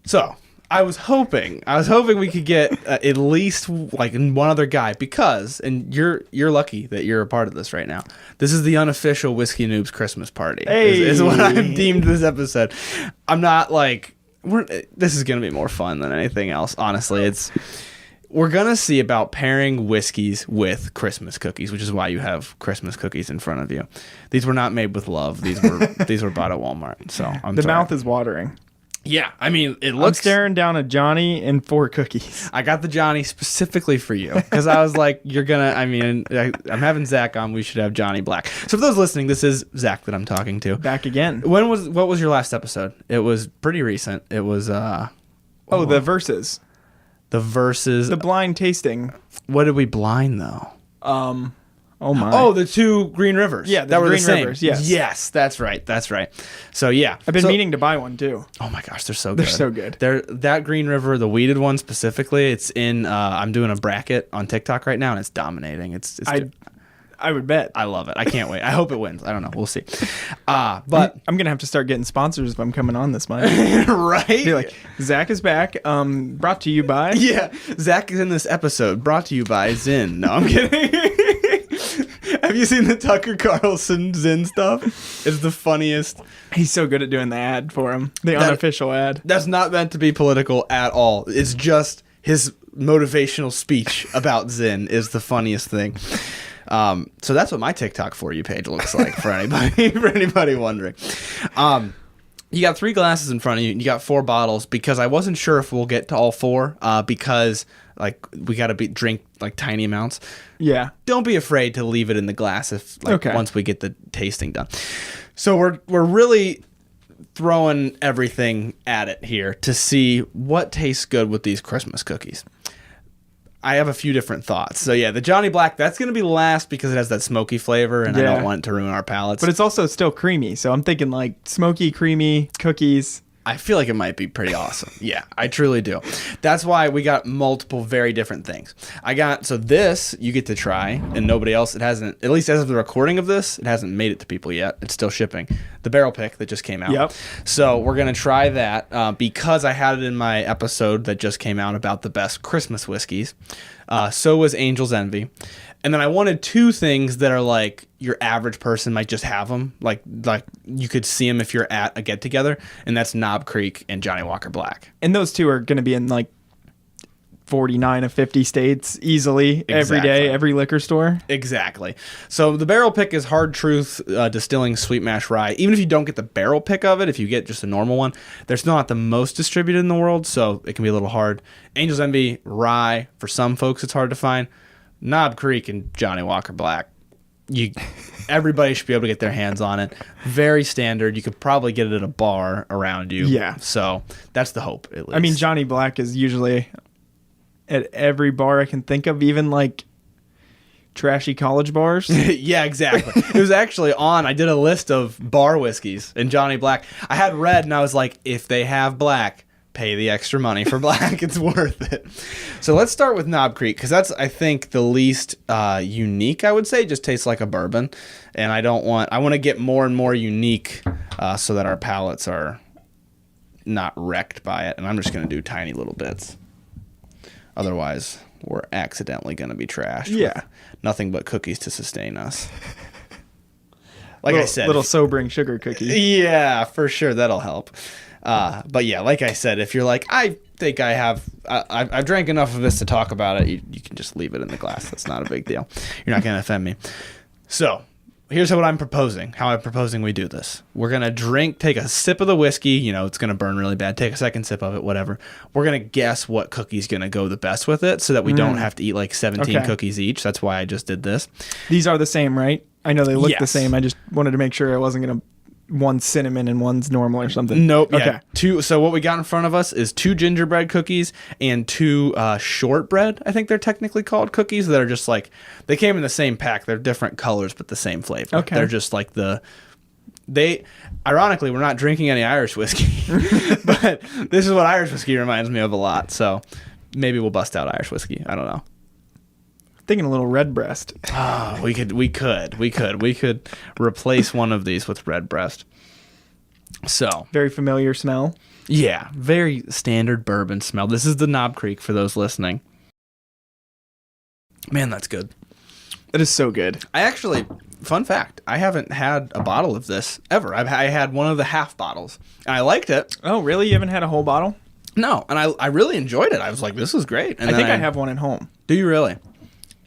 So I was hoping we could get at least like one other guy because, and you're lucky that you're a part of this right now. This is the unofficial Whiskey Noobs Christmas party. Hey. Is what I've deemed this episode. I'm not like this is gonna be more fun than anything else. Honestly, we're gonna see about pairing whiskeys with Christmas cookies, which is why you have Christmas cookies in front of you. These were not made with love. These were bought at Walmart. So the mouth is watering. Yeah, I mean, it looks... I'm staring down a Johnny and 4 cookies. I got the Johnny specifically for you because I was like, you're gonna... I mean, I'm having Zach on. We should have Johnny Black. So for those listening, this is Zach that I'm talking to. Back again. What was your last episode? It was pretty recent. It was... the verses. The verses. The blind tasting. What did we blind, though? Oh my! Oh, the 2 Green Rivers. Yeah, that were Green the same. Rivers. Yes, yes, that's right. So yeah, I've been meaning to buy one too. Oh my gosh, they're so good. They're so good. That Green River, the weeded one specifically. It's in. I'm doing a bracket on TikTok right now, and it's dominating. I would bet. I love it. I can't wait. I hope it wins. I don't know. We'll see. But I'm gonna have to start getting sponsors if I'm coming on this month. Right? Be like, Zach is back. Brought to you by. Yeah, Zach is in this episode. Brought to you by Zyn. No, I'm kidding. Have you seen the Tucker Carlson Zyn stuff? It's the funniest. He's so good at doing the ad for him. The unofficial ad. That's not meant to be political at all. It's just his motivational speech about Zyn is the funniest thing. So that's what my TikTok For You page looks like for anybody wondering. You got 3 glasses in front of you, and you got 4 bottles because I wasn't sure if we'll get to all 4 because like we got to drink like tiny amounts. Yeah. Don't be afraid to leave it in the glass if once we get the tasting done. So we're really throwing everything at it here to see what tastes good with these Christmas cookies. I have a few different thoughts. So yeah, the Johnny Black, that's going to be last because it has that smoky flavor and I don't want it to ruin our palates. But it's also still creamy. So I'm thinking like smoky, creamy cookies. I feel like it might be pretty awesome. Yeah, I truly do. That's why we got multiple very different things. So this you get to try and nobody else, it hasn't, at least as of the recording of this, it hasn't made it to people yet. It's still shipping. The barrel pick that just came out. Yep. So we're going to try that because I had it in my episode that just came out about the best Christmas whiskeys. So was Angel's Envy. And then I wanted 2 things that are like your average person might just have them. Like you could see them if you're at a get together. And that's Knob Creek and Johnny Walker Black. And those 2 are going to be in like 49 of 50 states easily every day, every liquor store. Exactly. So the barrel pick is Hard Truth Distilling Sweet Mash Rye. Even if you don't get the barrel pick of it, if you get just a normal one, they're still not the most distributed in the world. So it can be a little hard. Angel's Envy Rye, for some folks, it's hard to find. Knob Creek and Johnny Walker Black. Everybody should be able to get their hands on it. Very standard. You could probably get it at a bar around you. Yeah. So that's the hope, at least. I mean, Johnny Black is usually at every bar I can think of, even like trashy college bars. Yeah, exactly. It was actually I did a list of bar whiskeys, and Johnny Black. I had red, and I was like, if they have black, pay the extra money for black. It's worth it. So let's start with Knob Creek because that's, I think, the least unique, I would say. It just tastes like a bourbon. And I want to get more and more unique so that our palates are not wrecked by it. And I'm just going to do tiny little bits. Otherwise, we're accidentally going to be trashed. Yeah. With nothing but cookies to sustain us. Like I said. Little sobering sugar cookie. Yeah, for sure. That'll help. But yeah, like I said, if you're like, I think I've drank enough of this to talk about it, you can just leave it in the glass. That's not a big deal. You're not going to offend me. So here's how I'm proposing we do this. We're going to take a sip of the whiskey. It's going to burn really bad. Take a second sip of it, whatever. We're going to guess what cookie's going to go the best with it so that we don't have to eat like 17 cookies each. That's why I just did this. These are the same, right? I know they look the Yes. same. I just wanted to make sure I wasn't going to one's cinnamon and one's normal or something. Nope. Okay. Yeah. So what we got in front of us is 2 gingerbread cookies and 2 shortbread. I think they're technically called cookies that are just like, they came in the same pack. They're different colors, but the same flavor. Okay. They're just like ironically, we're not drinking any Irish whiskey, but this is what Irish whiskey reminds me of a lot. So maybe we'll bust out Irish whiskey. I don't know. Thinking a little Redbreast. Oh, we could replace one of these with Redbreast. So Very familiar smell. yeah, very standard bourbon smell. This is the Knob Creek for those listening. Man, that's good. It is so good. I actually, fun fact, I haven't had a bottle of this ever. I had one of the half bottles, and I liked it. Oh, really? You haven't had a whole bottle? No, and I really enjoyed it. I was like, this is great. And I then think I have one at home. Do you really?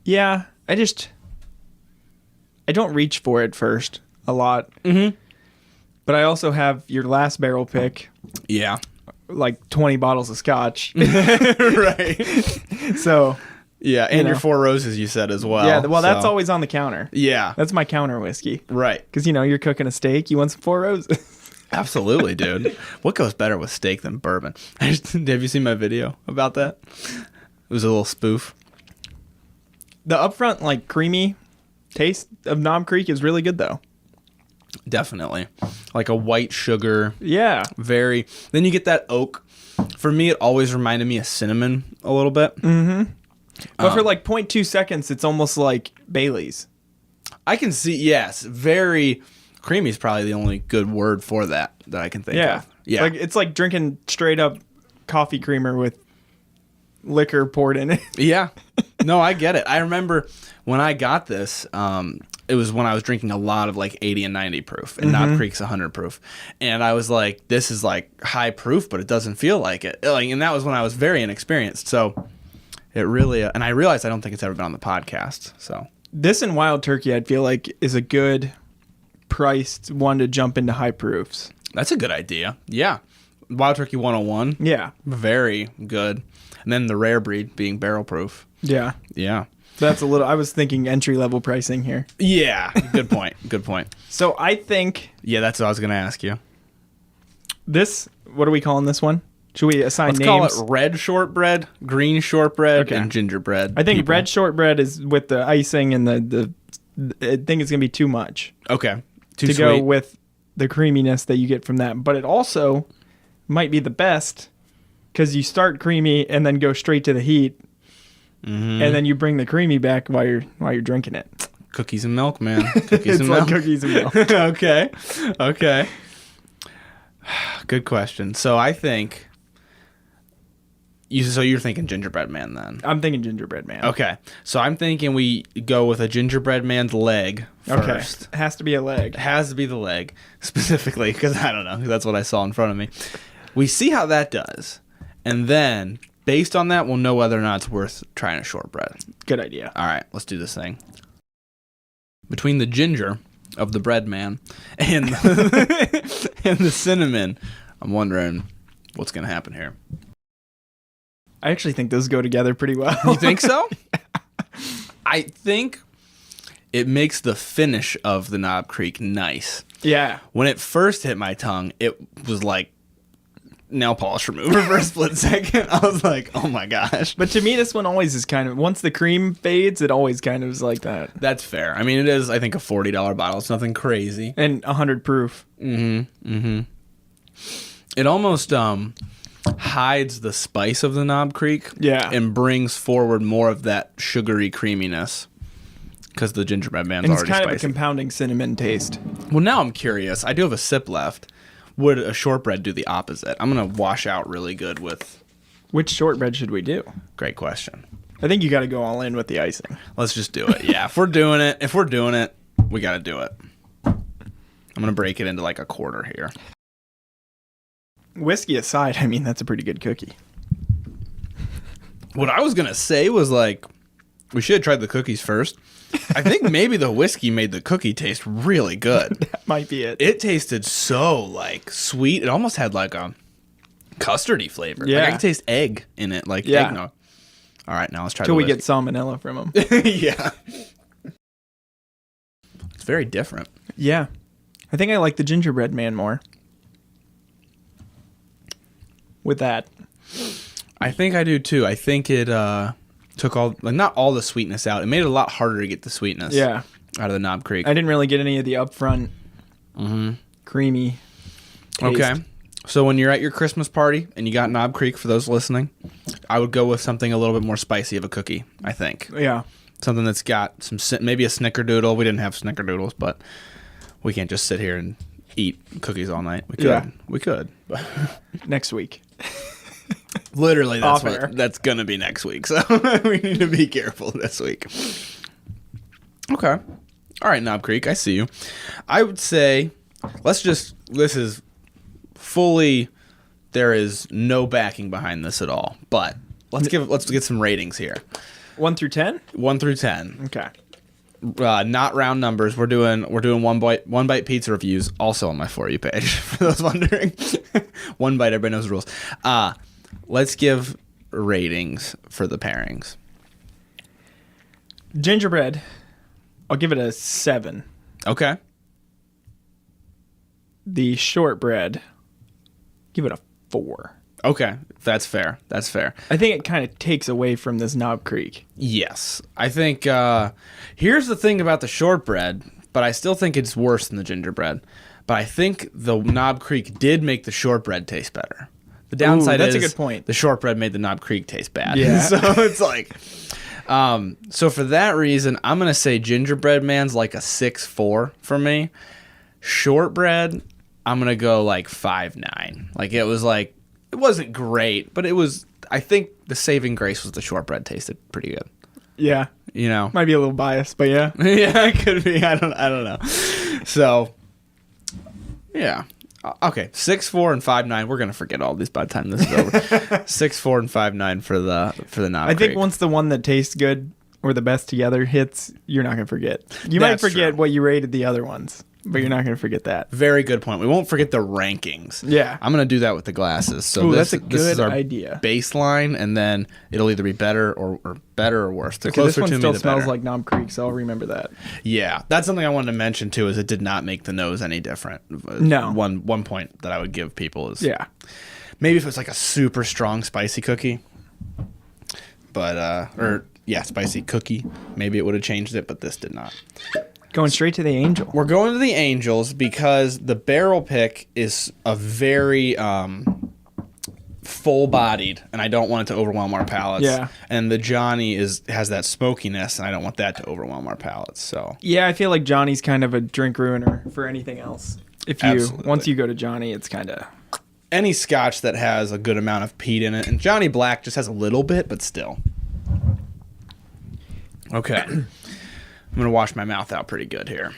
Yeah, I don't reach for it first a lot. Mm-hmm. But I also have your last barrel pick, Yeah. like 20 bottles of scotch. Right. So, Yeah, and your Four Roses you said as well. yeah, well, that's so- always on the counter. Yeah. That's my counter whiskey. Right. Because, you're cooking a steak. You want some Four Roses. Absolutely, dude. What goes better with steak than bourbon? Have you seen my video about that? It was a little spoof. The upfront, like, creamy taste of Knob Creek is really good, though. Definitely. Like a white sugar. Yeah. Very. Then you get that oak. For me, it always reminded me of cinnamon a little bit. Mm-hmm. But for like 0.2 seconds, it's almost like Bailey's. I can see, yes. Very. Creamy is probably the only good word for that I can think of. Yeah. Like, it's like drinking straight up coffee creamer with liquor poured in it. Yeah. No, I get it. I remember when I got this, it was when I was drinking a lot of like 80 and 90 proof, and Knob Creek's 100 proof. And I was like, this is like high proof, but it doesn't feel like it. Like, and that was when I was very inexperienced. So it really, and I realized I don't think it's ever been on the podcast. So This and Wild Turkey, I'd feel like, is a good priced one to jump into high proofs. that's a good idea. Yeah. Wild Turkey 101. Yeah. Very good. And then the rare breed being barrel proof. Yeah. Yeah. That's a little, I was thinking entry level pricing here. Yeah. Good point. Good point. So I think Yeah, that's what I was going to ask you. this, what are we calling this one? Should we assign Let's names? call it red shortbread, green shortbread, Okay. and gingerbread. I think people. red shortbread is with the icing and I think it's going to be too much Okay. Too to sweet. go with the creaminess that you get from that. But it also might be the best because you start creamy and then go straight to the heat. Mhm. And then you bring the creamy back while you're drinking it. Cookies and milk, man. Cookies It's and like milk. cookies and milk. Okay. Okay. Good question. So I think you're thinking gingerbread man then. I'm thinking gingerbread man. Okay. So I'm thinking we go with a gingerbread man's leg first. Okay. It has to be a leg. It has to be the leg specifically because I don't know. That's what I saw in front of me. We see how that does. And then based on that, we'll know whether or not it's worth trying a shortbread. Good idea. All right, let's do this thing. Between the ginger of the bread man and and the cinnamon, I'm wondering what's going to happen here. I actually think those go together pretty well. You think so? I think it makes the finish of the Knob Creek nice. Yeah. When it first hit my tongue, it was like nail polish remover for a split second. I was like, oh my gosh. But to me, this one always is kind of, once the cream fades, it always kind of is like that. That's fair. I mean, it is, I think, a $40 bottle. It's nothing crazy. And 100 proof. Mm-hmm. Mm-hmm. It almost hides the spice of the Knob Creek. Yeah. And brings forward more of that sugary creaminess. Because the gingerbread man's And it's already kind spicy. of a compounding cinnamon taste. Well, now I'm curious. I do have a sip left. Would a shortbread do the opposite? I'm going to wash out really good with... Which shortbread should we do? Great question. I think you got to go all in with the icing. Let's just do it. Yeah, if we're doing it, we got to do it. I'm going to break it into like a quarter here. Whiskey aside, I mean, that's a pretty good cookie. What I was going to say was like, we should have tried the cookies first. I think maybe the whiskey made the cookie taste really good. That might be it. It tasted so like sweet. It almost had like a custardy flavor. Yeah. Like I could taste egg in it, like Yeah. eggnog. All right, now let's try Till the we whiskey. get salmonella from them. Yeah. It's very different. Yeah. I think I like the gingerbread man more. With that. I think I do too. I think it took all, like, not all the sweetness out. It made it a lot harder to get the sweetness Yeah. out of the Knob Creek. I didn't really get any of the upfront creamy taste. Okay. So when you're at your Christmas party and you got Knob Creek, for those listening, I would go with something a little bit more spicy of a cookie, I think. Yeah. Something that's got maybe a snickerdoodle. We didn't have snickerdoodles, but we can't just sit here and eat cookies all night. We could. Yeah. We could. Next week. Literally, Off air. that's going to be next week. So we need to be careful this week. Okay. All right, Knob Creek, I see you. I would say this is fully, there is no backing behind this at all. But let's get some ratings here. 1 through 10? 1 through 10. Okay. Not round numbers. We're doing one bite pizza reviews also on my For You page for those wondering. One bite, everybody knows the rules. Let's give ratings for the pairings. Gingerbread, I'll give it a 7. Okay. The shortbread, give it a 4. Okay, that's fair. That's fair. I think it kind of takes away from this Knob Creek. Yes. I think here's the thing about the shortbread, but I still think it's worse than the gingerbread. But I think the Knob Creek did make the shortbread taste better. The downside that's is a good point. The shortbread made the Knob Creek taste bad. Yeah. So it's like so for that reason, I'm going to say gingerbread man's like a 6.4 for me. Shortbread, I'm going to go like 5.9. Like it wasn't great, but it was, I think the saving grace was the shortbread tasted pretty good. Yeah. You know. Might be a little biased, but yeah. Yeah, it could be. I don't know. So, yeah. Okay, 6.4 and 5.9. We're gonna forget all these by the time this is over. 6.4 and 5.9 for the Knob I Creek. think once the one that tastes good or the best together hits, you're not gonna forget. You might forget true. what you rated the other ones, but you're not gonna forget that. Very good point. We won't forget the rankings. Yeah. I'm gonna do that with the glasses. So Ooh, this, that's a this is good our idea. baseline, and then it'll either be better or worse. The Okay, this closer one to still me, the smells better. like Knob Creek, so I'll remember that. Yeah, that's something I wanted to mention too. Is it did not make the nose any different. No. One point that I would give people is Yeah. maybe if it's like a super strong spicy cookie, but spicy cookie, maybe it would have changed it, but this did not. Going straight to the Angel. We're going to the Angels because the barrel pick is a very full-bodied, and I don't want it to overwhelm our palates. Yeah. And the Johnny has that smokiness, and I don't want that to overwhelm our palates. So Yeah, I feel like Johnny's kind of a drink ruiner for anything else. Absolutely. Once you go to Johnny, it's kind of any Scotch that has a good amount of peat in it, and Johnny Black just has a little bit, but still. Okay. I'm going to wash my mouth out pretty good here.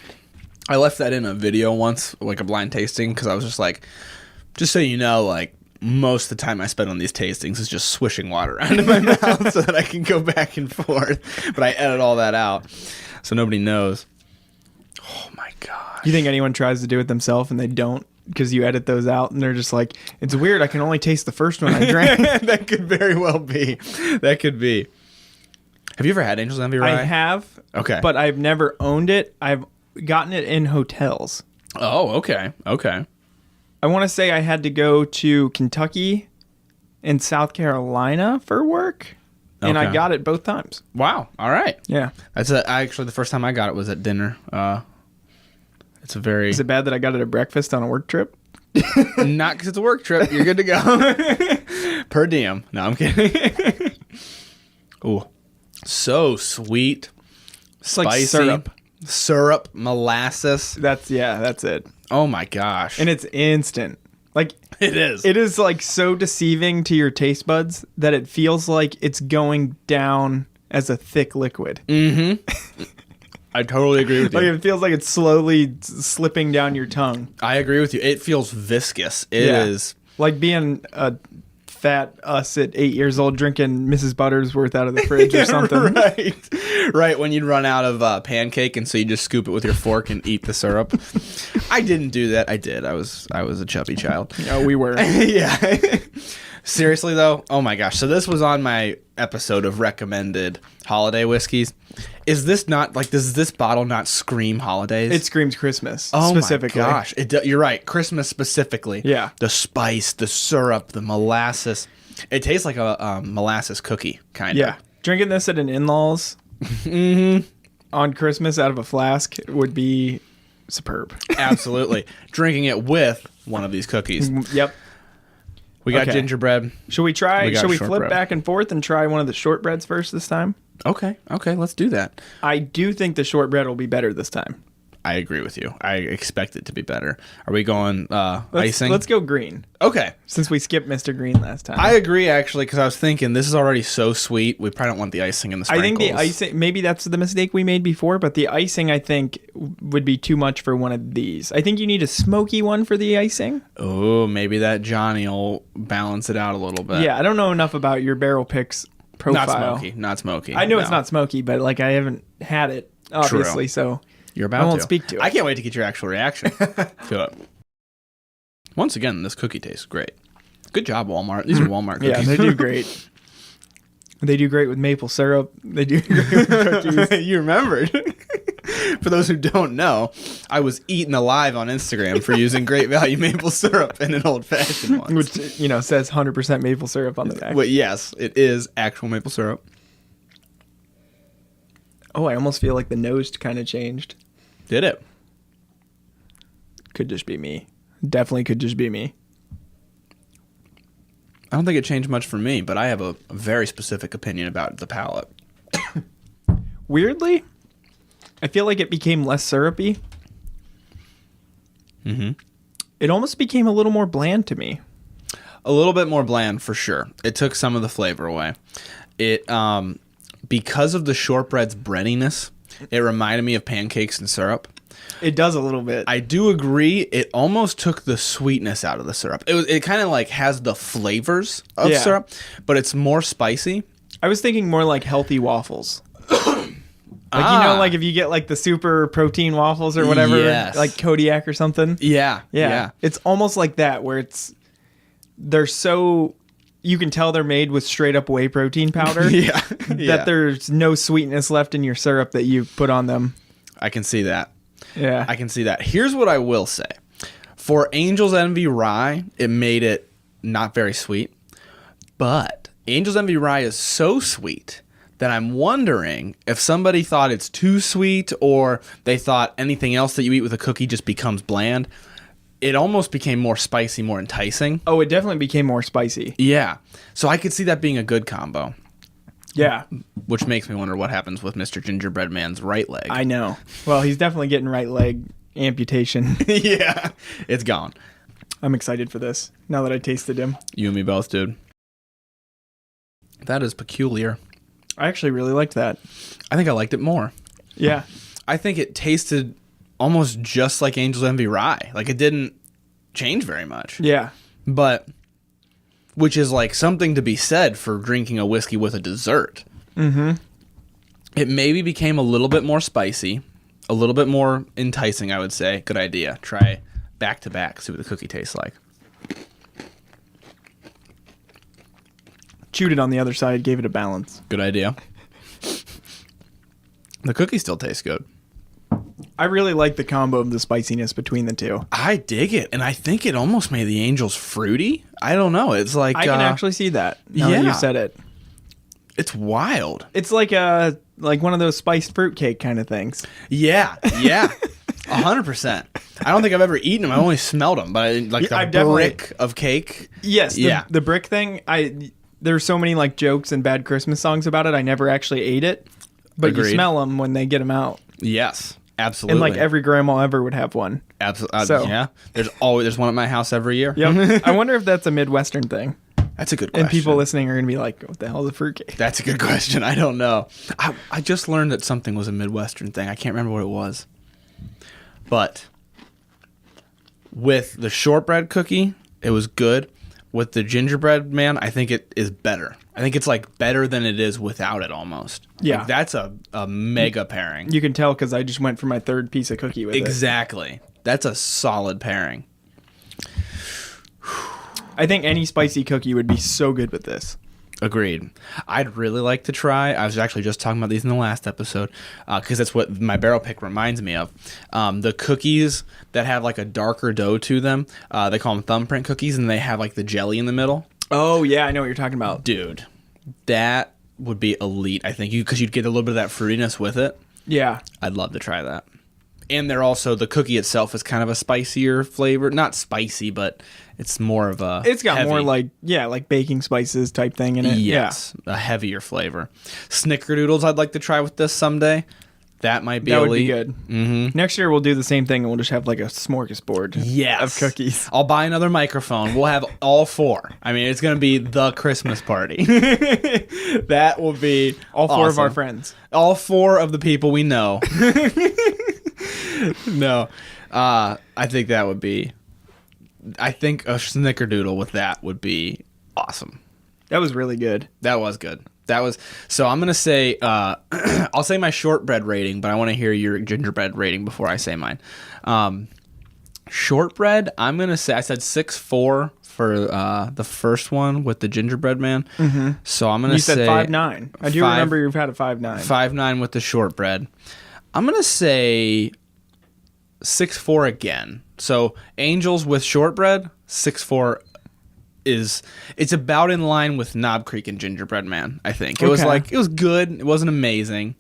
I left that in a video once, like a blind tasting, because I was just like, just so you know, like, most of the time I spend on these tastings is just swishing water around in my mouth so that I can go back and forth. But I edit all that out so nobody knows. Oh, my God. You think anyone tries to do it themselves and they don't because you edit those out and they're just like, it's weird, I can only taste the first one I drank. That could very well be. That could be. Have you ever had Angel's Envy Rye? I have, Okay. but I've never owned it. I've gotten it in hotels. Oh, okay. Okay. I want to say I had to go to Kentucky and South Carolina for work, and I Okay. got it both times. Wow. All right. Yeah. That's actually the first time I got it was at dinner. It's a very Is it bad that I got it at breakfast on a work trip? not because it's a work trip. You're good to go. Per diem. No, I'm kidding. Ooh, so sweet, It's like spicy, syrup, molasses. That's it. Oh my gosh! And it's instant. Like it is. it is like so deceiving to your taste buds that it feels like it's going down as a thick liquid. Mm-hmm. I totally agree with you. Like it feels like it's slowly slipping down your tongue. I agree with you. It feels viscous. It is. Like being a fat us at 8 years old drinking Mrs. Buttersworth out of the fridge or something. Right. When you'd run out of pancake, and so you just scoop it with your fork and eat the syrup. I didn't do that. I did. I was a chubby child. No, we were. Yeah. Seriously though, oh my gosh. So this was on my episode of recommended holiday whiskeys. Is this not like, does this bottle not scream holidays? It screams Christmas. Oh specifically. my gosh. You're right. Christmas specifically. Yeah. The spice, the syrup, the molasses. It tastes like a molasses cookie, kind of. Yeah. Drinking this at an in-laws on Christmas out of a flask would be superb. Absolutely. Drinking it with one of these cookies. Yep. We got Okay. gingerbread. Should we We got flip shortbread. back and forth and try one of the shortbreads first this time? Okay, let's do that. I do think the shortbread will be better this time. I agree with you. I expect it to be better. Are we going icing? Let's go green. Okay. Since we skipped Mr. Green last time. I agree, actually, because I was thinking this is already so sweet. We probably don't want the icing in the sprinkles. I think the icing, maybe that's the mistake we made before, but the icing, I think, would be too much for one of these. I think you need a smoky one for the icing. Oh, maybe that Johnny will balance it out a little bit. Yeah, I don't know enough about your barrel picks profile. Not smoky. I know it's not smoky, but like I haven't had it, obviously, so... You're about to. I won't speak to it. I can't wait to get your actual reaction to it. Once again, this cookie tastes great. Good job, Walmart. These are Walmart cookies. Yeah, they do great. They do great with maple syrup. They do great with cookies. You remembered. For those who don't know, I was eaten alive on Instagram for using Great Value maple syrup in an old-fashioned one. Which, says 100% maple syrup on the back. Well, yes, it is actual maple syrup. Oh, I almost feel like the nose kind of changed. Did it? Could just be me. Definitely could just be me. I don't think it changed much for me, but I have a very specific opinion about the palate. Weirdly, I feel like it became less syrupy. Mm-hmm. It almost became a little more bland to me. A little bit more bland, for sure. It took some of the flavor away. It, because of the shortbread's breadiness, it reminded me of pancakes and syrup. It does a little bit. I do agree. It almost took the sweetness out of the syrup. It kind of like has the flavors of syrup, but it's more spicy. I was thinking more like healthy waffles. Like if you get like the super protein waffles or whatever, like Kodiak or something. Yeah. It's almost like that where they're so... You can tell they're made with straight up whey protein powder. That there's no sweetness left in your syrup that you put on them. I can see that. Yeah. I can see that. Here's what I will say. For Angel's Envy Rye, it made it not very sweet. But Angel's Envy Rye is so sweet that I'm wondering if somebody thought it's too sweet or they thought anything else that you eat with a cookie just becomes bland. It almost became more spicy, more enticing. Oh, it definitely became more spicy. Yeah. So I could see that being a good combo. Yeah. Which makes me wonder what happens with Mr. Gingerbread Man's right leg. I know. Well, he's definitely getting right leg amputation. Yeah. It's gone. I'm excited for this, now that I tasted him. You and me both, dude. That is peculiar. I actually really liked that. I think I liked it more. Yeah. I think it tasted almost just like Angel's Envy Rye. Like, it didn't change very much. Yeah. But, which is like something to be said for drinking a whiskey with a dessert. Mm-hmm. It maybe became a little bit more spicy, a little bit more enticing, I would say. Good idea. Try back to back, see what the cookie tastes like. Chewed it on the other side, gave it a balance. Good idea. The cookie still tastes good. I really like the combo of the spiciness between the two. I dig it, and I think it almost made the Angels fruity. I don't know. It's like... I can actually see that now that you said it. It's wild. It's like one of those spiced fruitcake kind of things. Yeah. 100%. I don't think I've ever eaten them. I only smelled them, but the brick of cake. Yes, the brick thing. There's so many like jokes and bad Christmas songs about it. I never actually ate it, but Agreed. You smell them when they get them out. Yes, absolutely. And like every grandma ever would have one. Absolutely. Yeah. There's one at my house every year. Yep. I wonder if that's a Midwestern thing. That's a good question. And people listening are going to be like, what the hell is a fruitcake? That's a good question. I don't know. I just learned that something was a Midwestern thing. I can't remember what it was. But with the shortbread cookie, it was good. With the gingerbread man, I think it is better. I think it's like better than it is without it almost. Yeah. Like, that's a mega pairing. You can tell because I just went for my third piece of cookie with it. Exactly. That's a solid pairing. I think any spicy cookie would be so good with this. Agreed. I'd really like to try. I was actually just talking about these in the last episode because that's what my barrel pick reminds me of. The cookies that have like a darker dough to them, they call them thumbprint cookies, and they have like the jelly in the middle. Oh, yeah, I know what you're talking about. Dude, that would be elite, I think, because you'd get a little bit of that fruitiness with it. Yeah. I'd love to try that. And they're also, the cookie itself is kind of a spicier flavor. Not spicy, but it's more of a It's got heavy. more like baking spices type thing in it. Yes, a heavier flavor. Snickerdoodles I'd like to try with this someday. That might be That would elite. be good. Mm-hmm. Next year we'll do the same thing and we'll just have like a smorgasbord of cookies. I'll buy another microphone. We'll have all 4. I mean, it's going to be the Christmas party. That will be All 4 of awesome. our friends. All 4 of the people we know. No. I think that would be... I think a snickerdoodle with that would be awesome. That was really good. That was good. That was... So I'm going to say... I'll say my shortbread rating, but I want to hear your gingerbread rating before I say mine. Shortbread, I'm going to say... I said 6.4 for the first one with the gingerbread man. Mm-hmm. So I'm going to say... You said 5.9. I do remember you've had a 5.9. 5.9 with the shortbread. I'm going to say 6.4 again. So Angels with shortbread, 6.4 it's about in line with Knob Creek and Gingerbread Man, I think. It was good. It wasn't amazing.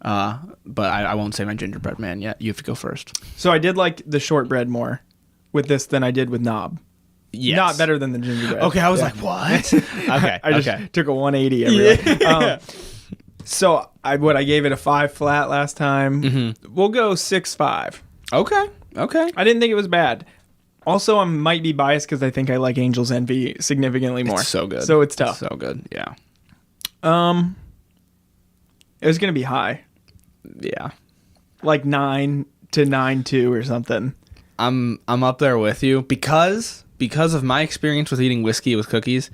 But I won't say my Gingerbread Man yet. You have to go first. So I did like the shortbread more with this than I did with Knob. Yes. Not better than the gingerbread. Okay, I was like, what? Okay. I just took a 180 everywhere. So I gave it a 5 flat last time. Mm-hmm. We'll go 6.5. Okay. I didn't think it was bad. Also, I might be biased because I think I like Angel's Envy significantly more. It's so good. So it's tough. So good. Yeah. It was gonna be high, Yeah. like 9 to 9.2 or something. I'm up there with you because of my experience with eating whiskey with cookies.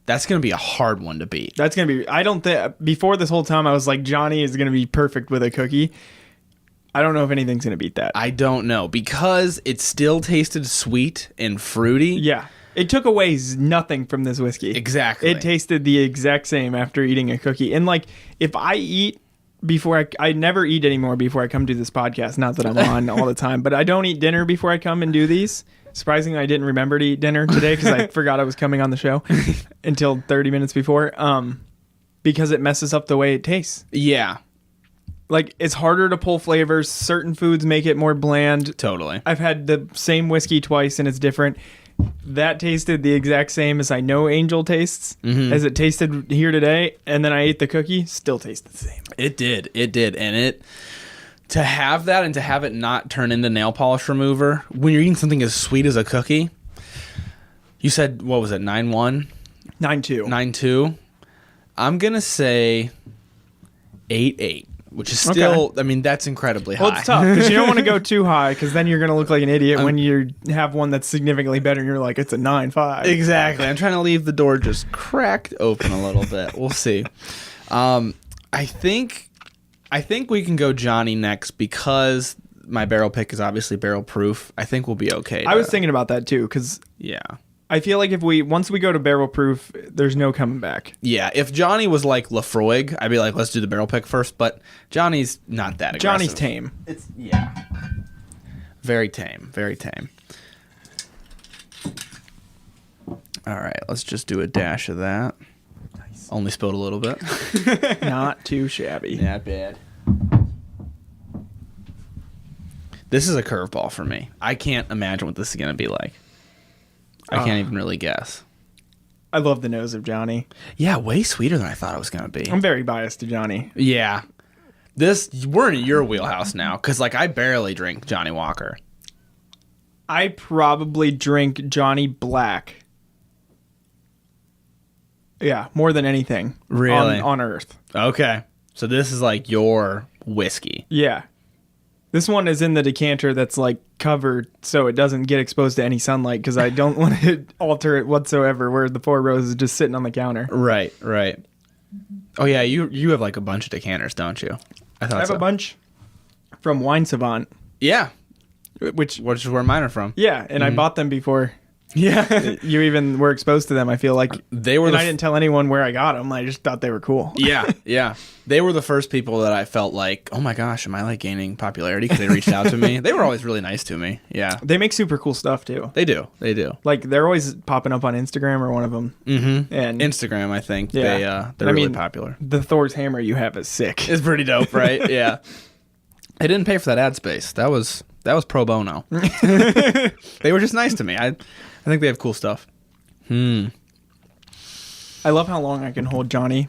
That's going to be a hard one to beat. That's gonna be. I don't think before this whole time I was like Johnny is gonna be perfect with a cookie. I don't know if anything's gonna beat that. I don't know because it still tasted sweet and fruity. Yeah. It took away nothing from this whiskey. Exactly. It tasted the exact same after eating a cookie. And like, if I eat before I never eat anymore before I come do this podcast. Not that I'm on all the time, but I don't eat dinner before I come and do these. Surprisingly, I didn't remember to eat dinner today because I forgot I was coming on the show until 30 minutes before. Because it messes up the way it tastes. Yeah. Like, it's harder to pull flavors. Certain foods make it more bland. Totally. I've had the same whiskey twice and it's different. That tasted the exact same as I know Angel tastes, as it tasted here today. And then I ate the cookie, still tasted the same. It did. And to have that and to have it not turn into nail polish remover when you're eating something as sweet as a cookie. You said, what was it, 9.1? 9.2. 9.2. I'm going to say 8.8. Which is still, okay. I mean, that's incredibly high. Well, it's tough because you don't want to go too high because then you're going to look like an idiot when you have one that's significantly better and you're like, it's a 9.5. Exactly. I'm trying to leave the door just cracked open a little bit. We'll see. I think we can go Johnny next because my barrel pick is obviously barrel proof. I think we'll be okay. I was thinking about that too because I feel like once we go to barrel proof, there's no coming back. Yeah, if Johnny was like Lafroig, I'd be like, let's do the barrel pick first. But Johnny's not that aggressive. Johnny's tame. It's very tame, very tame. All right, let's just do a dash of that. Nice. Only spilled a little bit. Not too shabby. Not bad. This is a curveball for me. I can't imagine what this is going to be like. I can't even really guess. I love the nose of Johnny. Yeah, way sweeter than I thought it was going to be. I'm very biased to Johnny. Yeah. We're in your wheelhouse now, because like I barely drink Johnny Walker. I probably drink Johnny Black. Yeah, more than anything. Really? On Earth. Okay. So this is like your whiskey. Yeah. This one is in the decanter that's like covered so it doesn't get exposed to any sunlight because I don't want to alter it whatsoever where the Four Roses is just sitting on the counter. Right. Oh yeah, you have like a bunch of decanters, don't you? I have a bunch from Wine Savant. Yeah. Which is where mine are from. Yeah, and I bought them before. Yeah. You even were exposed to them, I feel like. They were. And I didn't tell anyone where I got them. I just thought they were cool. Yeah. They were the first people that I felt like, oh my gosh, am I like gaining popularity? Because they reached out to me. They were always really nice to me. Yeah. They make super cool stuff too. They do. Like they're always popping up on Instagram or one of them. Mm-hmm. And Instagram, I think. Yeah. They're really popular. The Thor's hammer you have is sick. It's pretty dope, right? Yeah. They didn't pay for that ad space. That was pro bono. They were just nice to me. I think they have cool stuff. I love how long I can hold Johnny,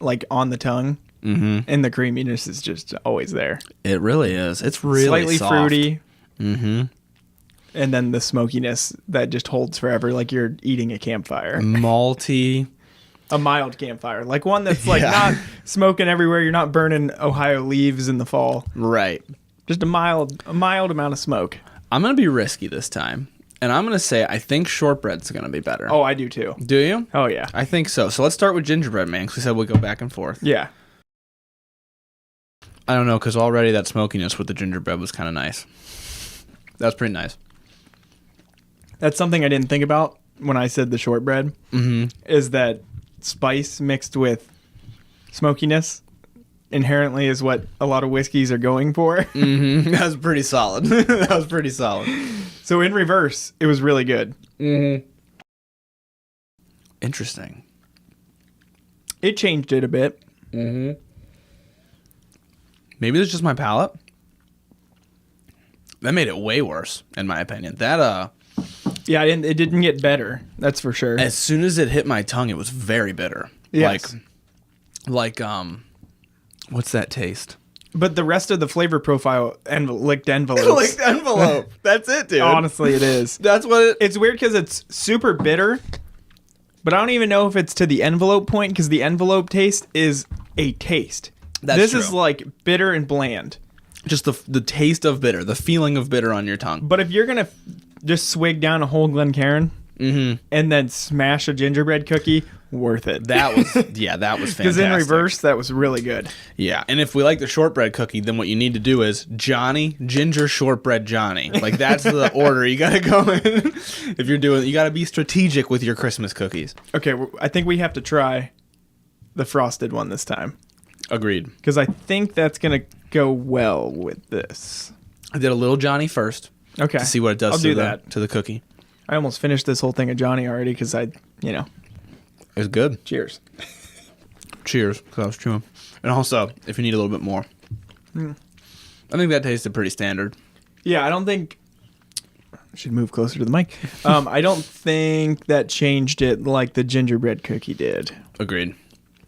like, on the tongue, and the creaminess is just always there. It really is. It's really slightly soft. fruity. And then the smokiness that just holds forever, like you're eating a campfire. Malty. A mild campfire, like one that's like not smoking everywhere. You're not burning Ohio leaves in the fall. Right. Just a mild amount of smoke. I'm gonna be risky this time, and I'm gonna say I think shortbread's gonna be better. Oh, I do too. Do you? Oh yeah. I think so. So let's start with gingerbread man, because we said we'll go back and forth. Yeah. I don't know, because already that smokiness with the gingerbread was kind of nice. That was pretty nice. That's something I didn't think about when I said the shortbread. Is that spice mixed with smokiness inherently is what a lot of whiskeys are going for. That was pretty solid. That was pretty solid. So in reverse, it was really good. Interesting. It changed it a bit. Maybe it's just my palate. That made it way worse, in my opinion. That Yeah, it didn't get better. That's for sure. as soon as it hit my tongue, it was very bitter. Yes. Like what's that taste? But the rest of the flavor profile and licked envelopes. Licked envelope. That's it, dude. Honestly, it is. That's what It's weird because it's super bitter, but I don't even know if it's to the envelope point because the envelope taste is a taste. That's this is true. like bitter and bland. just the taste of bitter, the feeling of bitter on your tongue. But if you're gonna just swig down a whole Glencairn and then smash a gingerbread cookie, worth it. That was that was fantastic. Because in reverse, that was really good. Yeah, and if we like the shortbread cookie, then what you need to do is Johnny, ginger shortbread Johnny. Like that's the order you gotta go in. If you're doing, you gotta be strategic with your Christmas cookies. Okay, I think we have to try the frosted one this time. Agreed. Because I think that's going to go well with this. I did a little Johnny first. Okay. To see what it does to the cookie. I almost finished this whole thing of Johnny already because It was good. Cheers. Cheers, because I was chewing. And also, if you need a little bit more. I think that tasted pretty standard. Yeah, I don't think... I should move closer to the mic. I don't think that changed it like the gingerbread cookie did. Agreed.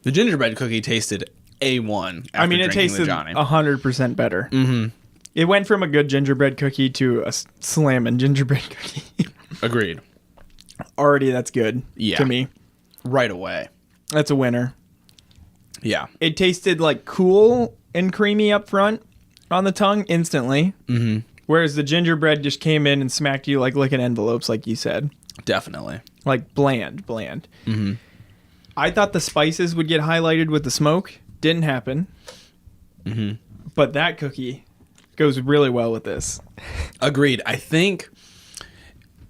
The gingerbread cookie tasted A1 after it drinking tasted the Johnny. 100% better. It went from a good gingerbread cookie to a slamming gingerbread cookie. Agreed. Already, that's good to me. Right away. That's a winner. Yeah. It tasted like cool and creamy up front on the tongue instantly. Whereas the gingerbread just came in and smacked you like licking envelopes, like you said. Definitely. Like bland. I thought the spices would get highlighted with the smoke. Didn't happen. But that cookie goes really well with this. Agreed. I think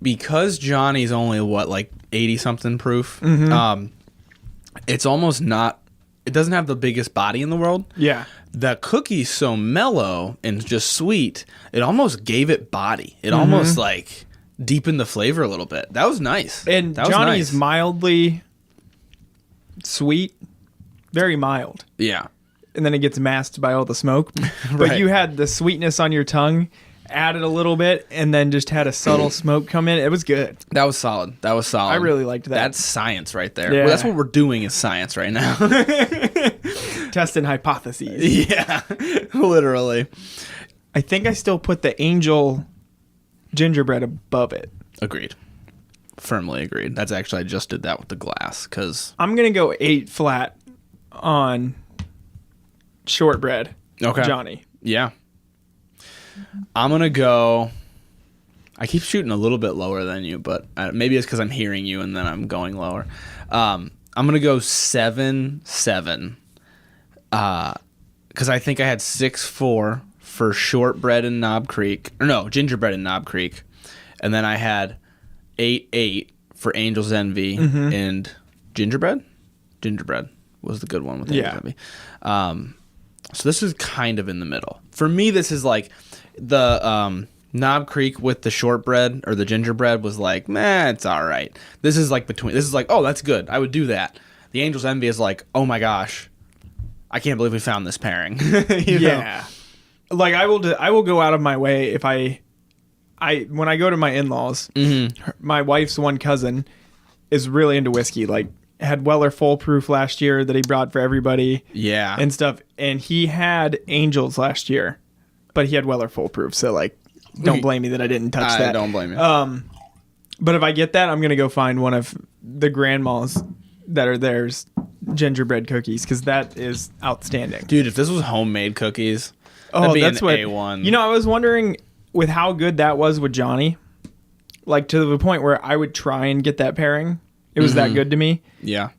because Johnny's only, 80-something proof, it's almost not... It doesn't have the biggest body in the world. Yeah. The cookie's so mellow and just sweet, it almost gave it body. It almost, deepened the flavor a little bit. That was nice. And that was Johnny's nice. mildly sweet. Very mild. Yeah. And then it gets masked by all the smoke. But you had the sweetness on your tongue, added a little bit, and then just had a subtle smoke come in. It was good. That was solid. I really liked that. That's science right there. Yeah. Well, that's what we're doing is science right now. Testing hypotheses. Yeah. Literally. I think I still put the angel gingerbread above it. Agreed. Firmly agreed. That's actually, I just did that with the glass because... I'm going to go 8 flat on shortbread. Okay. Johnny. Yeah. I'm going to go... I keep shooting a little bit lower than you, but maybe it's because I'm hearing you and then I'm going lower. I'm going to go 7-7 because I think I had 6-4 for shortbread in Knob Creek. Or no, gingerbread in Knob Creek. And then I had 8-8 for Angel's Envy and gingerbread. Gingerbread was the good one with Angel's Envy. So this is kind of in the middle. For me, this is like the Knob Creek with the shortbread or the gingerbread was like, meh, it's all right. This is like between. This is like, oh, that's good. I would do that. The Angel's Envy is like, oh my gosh, I can't believe we found this pairing. you know? like I will go out of my way if I when I go to my in-laws, my wife's one cousin is really into whiskey. Like had Weller Full Proof last year that he brought for everybody. Yeah. And stuff. And he had Angels last year, but he had Weller Full Proof. So like, don't blame me that I didn't touch that. Don't blame you. But if I get that, I'm gonna go find one of the grandmas that are theirs gingerbread cookies because that is outstanding. Dude, if this was homemade cookies, that'd be that's an what A1. You know, I was wondering with how good that was with Johnny, like to the point where I would try and get that pairing. It was that good to me. Yeah.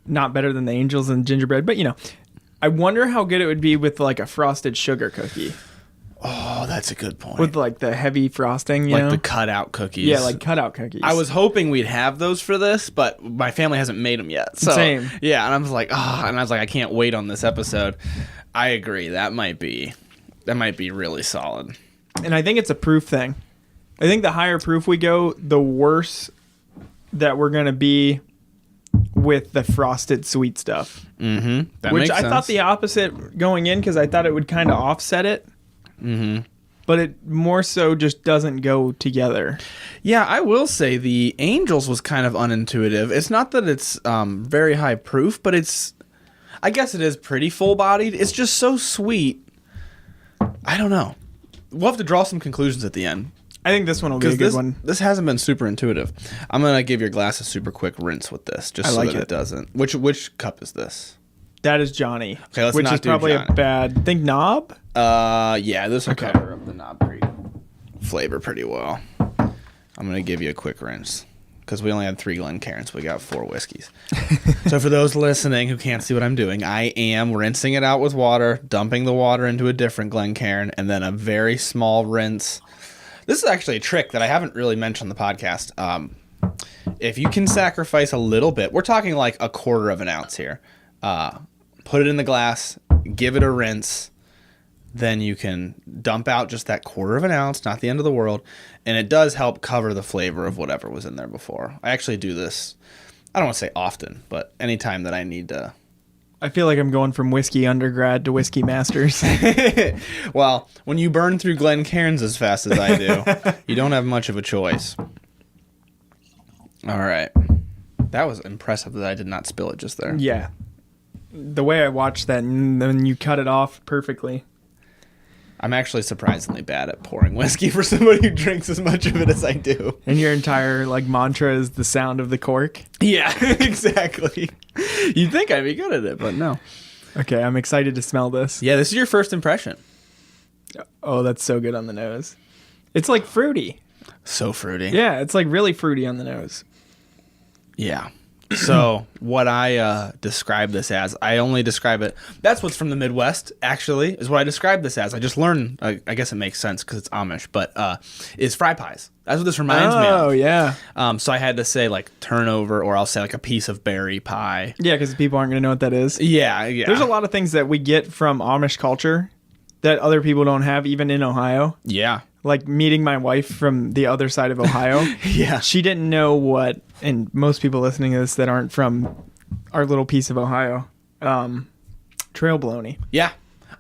Not better than the Angels and gingerbread, but you know, I wonder how good it would be with like a frosted sugar cookie. Oh, that's a good point. With like the heavy frosting, you like know? the cutout cookies. Yeah, like cutout cookies. I was hoping we'd have those for this, but my family hasn't made them yet. So, Same. Yeah, and I was like, and I was like, I can't wait on this episode. I agree. That might be really solid. And I think it's a proof thing. I think the higher proof we go, the worse that we're going to be with the frosted sweet stuff. Mm-hmm. That Which makes I sense. thought the opposite going in because I thought it would kind of offset it. Mm-hmm. But it more so just doesn't go together. Yeah, I will say the Angels was kind of unintuitive. It's not that it's very high proof, but I guess it is pretty full-bodied. It's just so sweet. I don't know. We'll have to draw some conclusions at the end. I think this one will be a good one. This hasn't been super intuitive. I'm going to give your glass a super quick rinse with this, just so that it doesn't. Which cup is this? That is Johnny. Okay, let's which not is do probably Johnny. a bad. Think knob? Yeah, this will Okay. cover up the knob flavor pretty well. I'm going to give you a quick rinse because we only had 3 Glencairns. We got 4 whiskeys. So for those listening who can't see what I'm doing, I am rinsing it out with water, dumping the water into a different Glencairn, and then a very small rinse. This is actually a trick that I haven't really mentioned on the podcast. If you can sacrifice a little bit, we're talking like a quarter of an ounce here. Put it in the glass, give it a rinse, then you can dump out just that quarter of an ounce, not the end of the world, and it does help cover the flavor of whatever was in there before. I actually do this, I don't want to say often, but anytime that I need to. I feel like I'm going from whiskey undergrad to whiskey masters. Well, when you burn through Glencairns as fast as I do, you don't have much of a choice. All right. That was impressive that I did not spill it just there. Yeah. The way I watched that, and then you cut it off perfectly. I'm actually surprisingly bad at pouring whiskey for somebody who drinks as much of it as I do. And your entire like mantra is the sound of the cork. Yeah, exactly. You'd think I'd be good at it, but no. Okay, I'm excited to smell this. Yeah, this is your first impression. Oh, that's so good on the nose. It's like fruity. So fruity. Yeah, it's like really fruity on the nose. Yeah. So what I describe this as, I only describe it, that's what's from the Midwest, actually, is what I describe this as. I just learned, I guess it makes sense because it's Amish, but is fry pies. That's what this reminds me of. Oh, yeah. So I had to say like turnover, or I'll say like a piece of berry pie. Yeah, because people aren't going to know what that is. Yeah, yeah. There's a lot of things that we get from Amish culture that other people don't have, even in Ohio. Yeah. Like meeting my wife from the other side of Ohio. Yeah. She didn't know what, and most people listening to this that aren't from our little piece of Ohio, trail bologna. Yeah.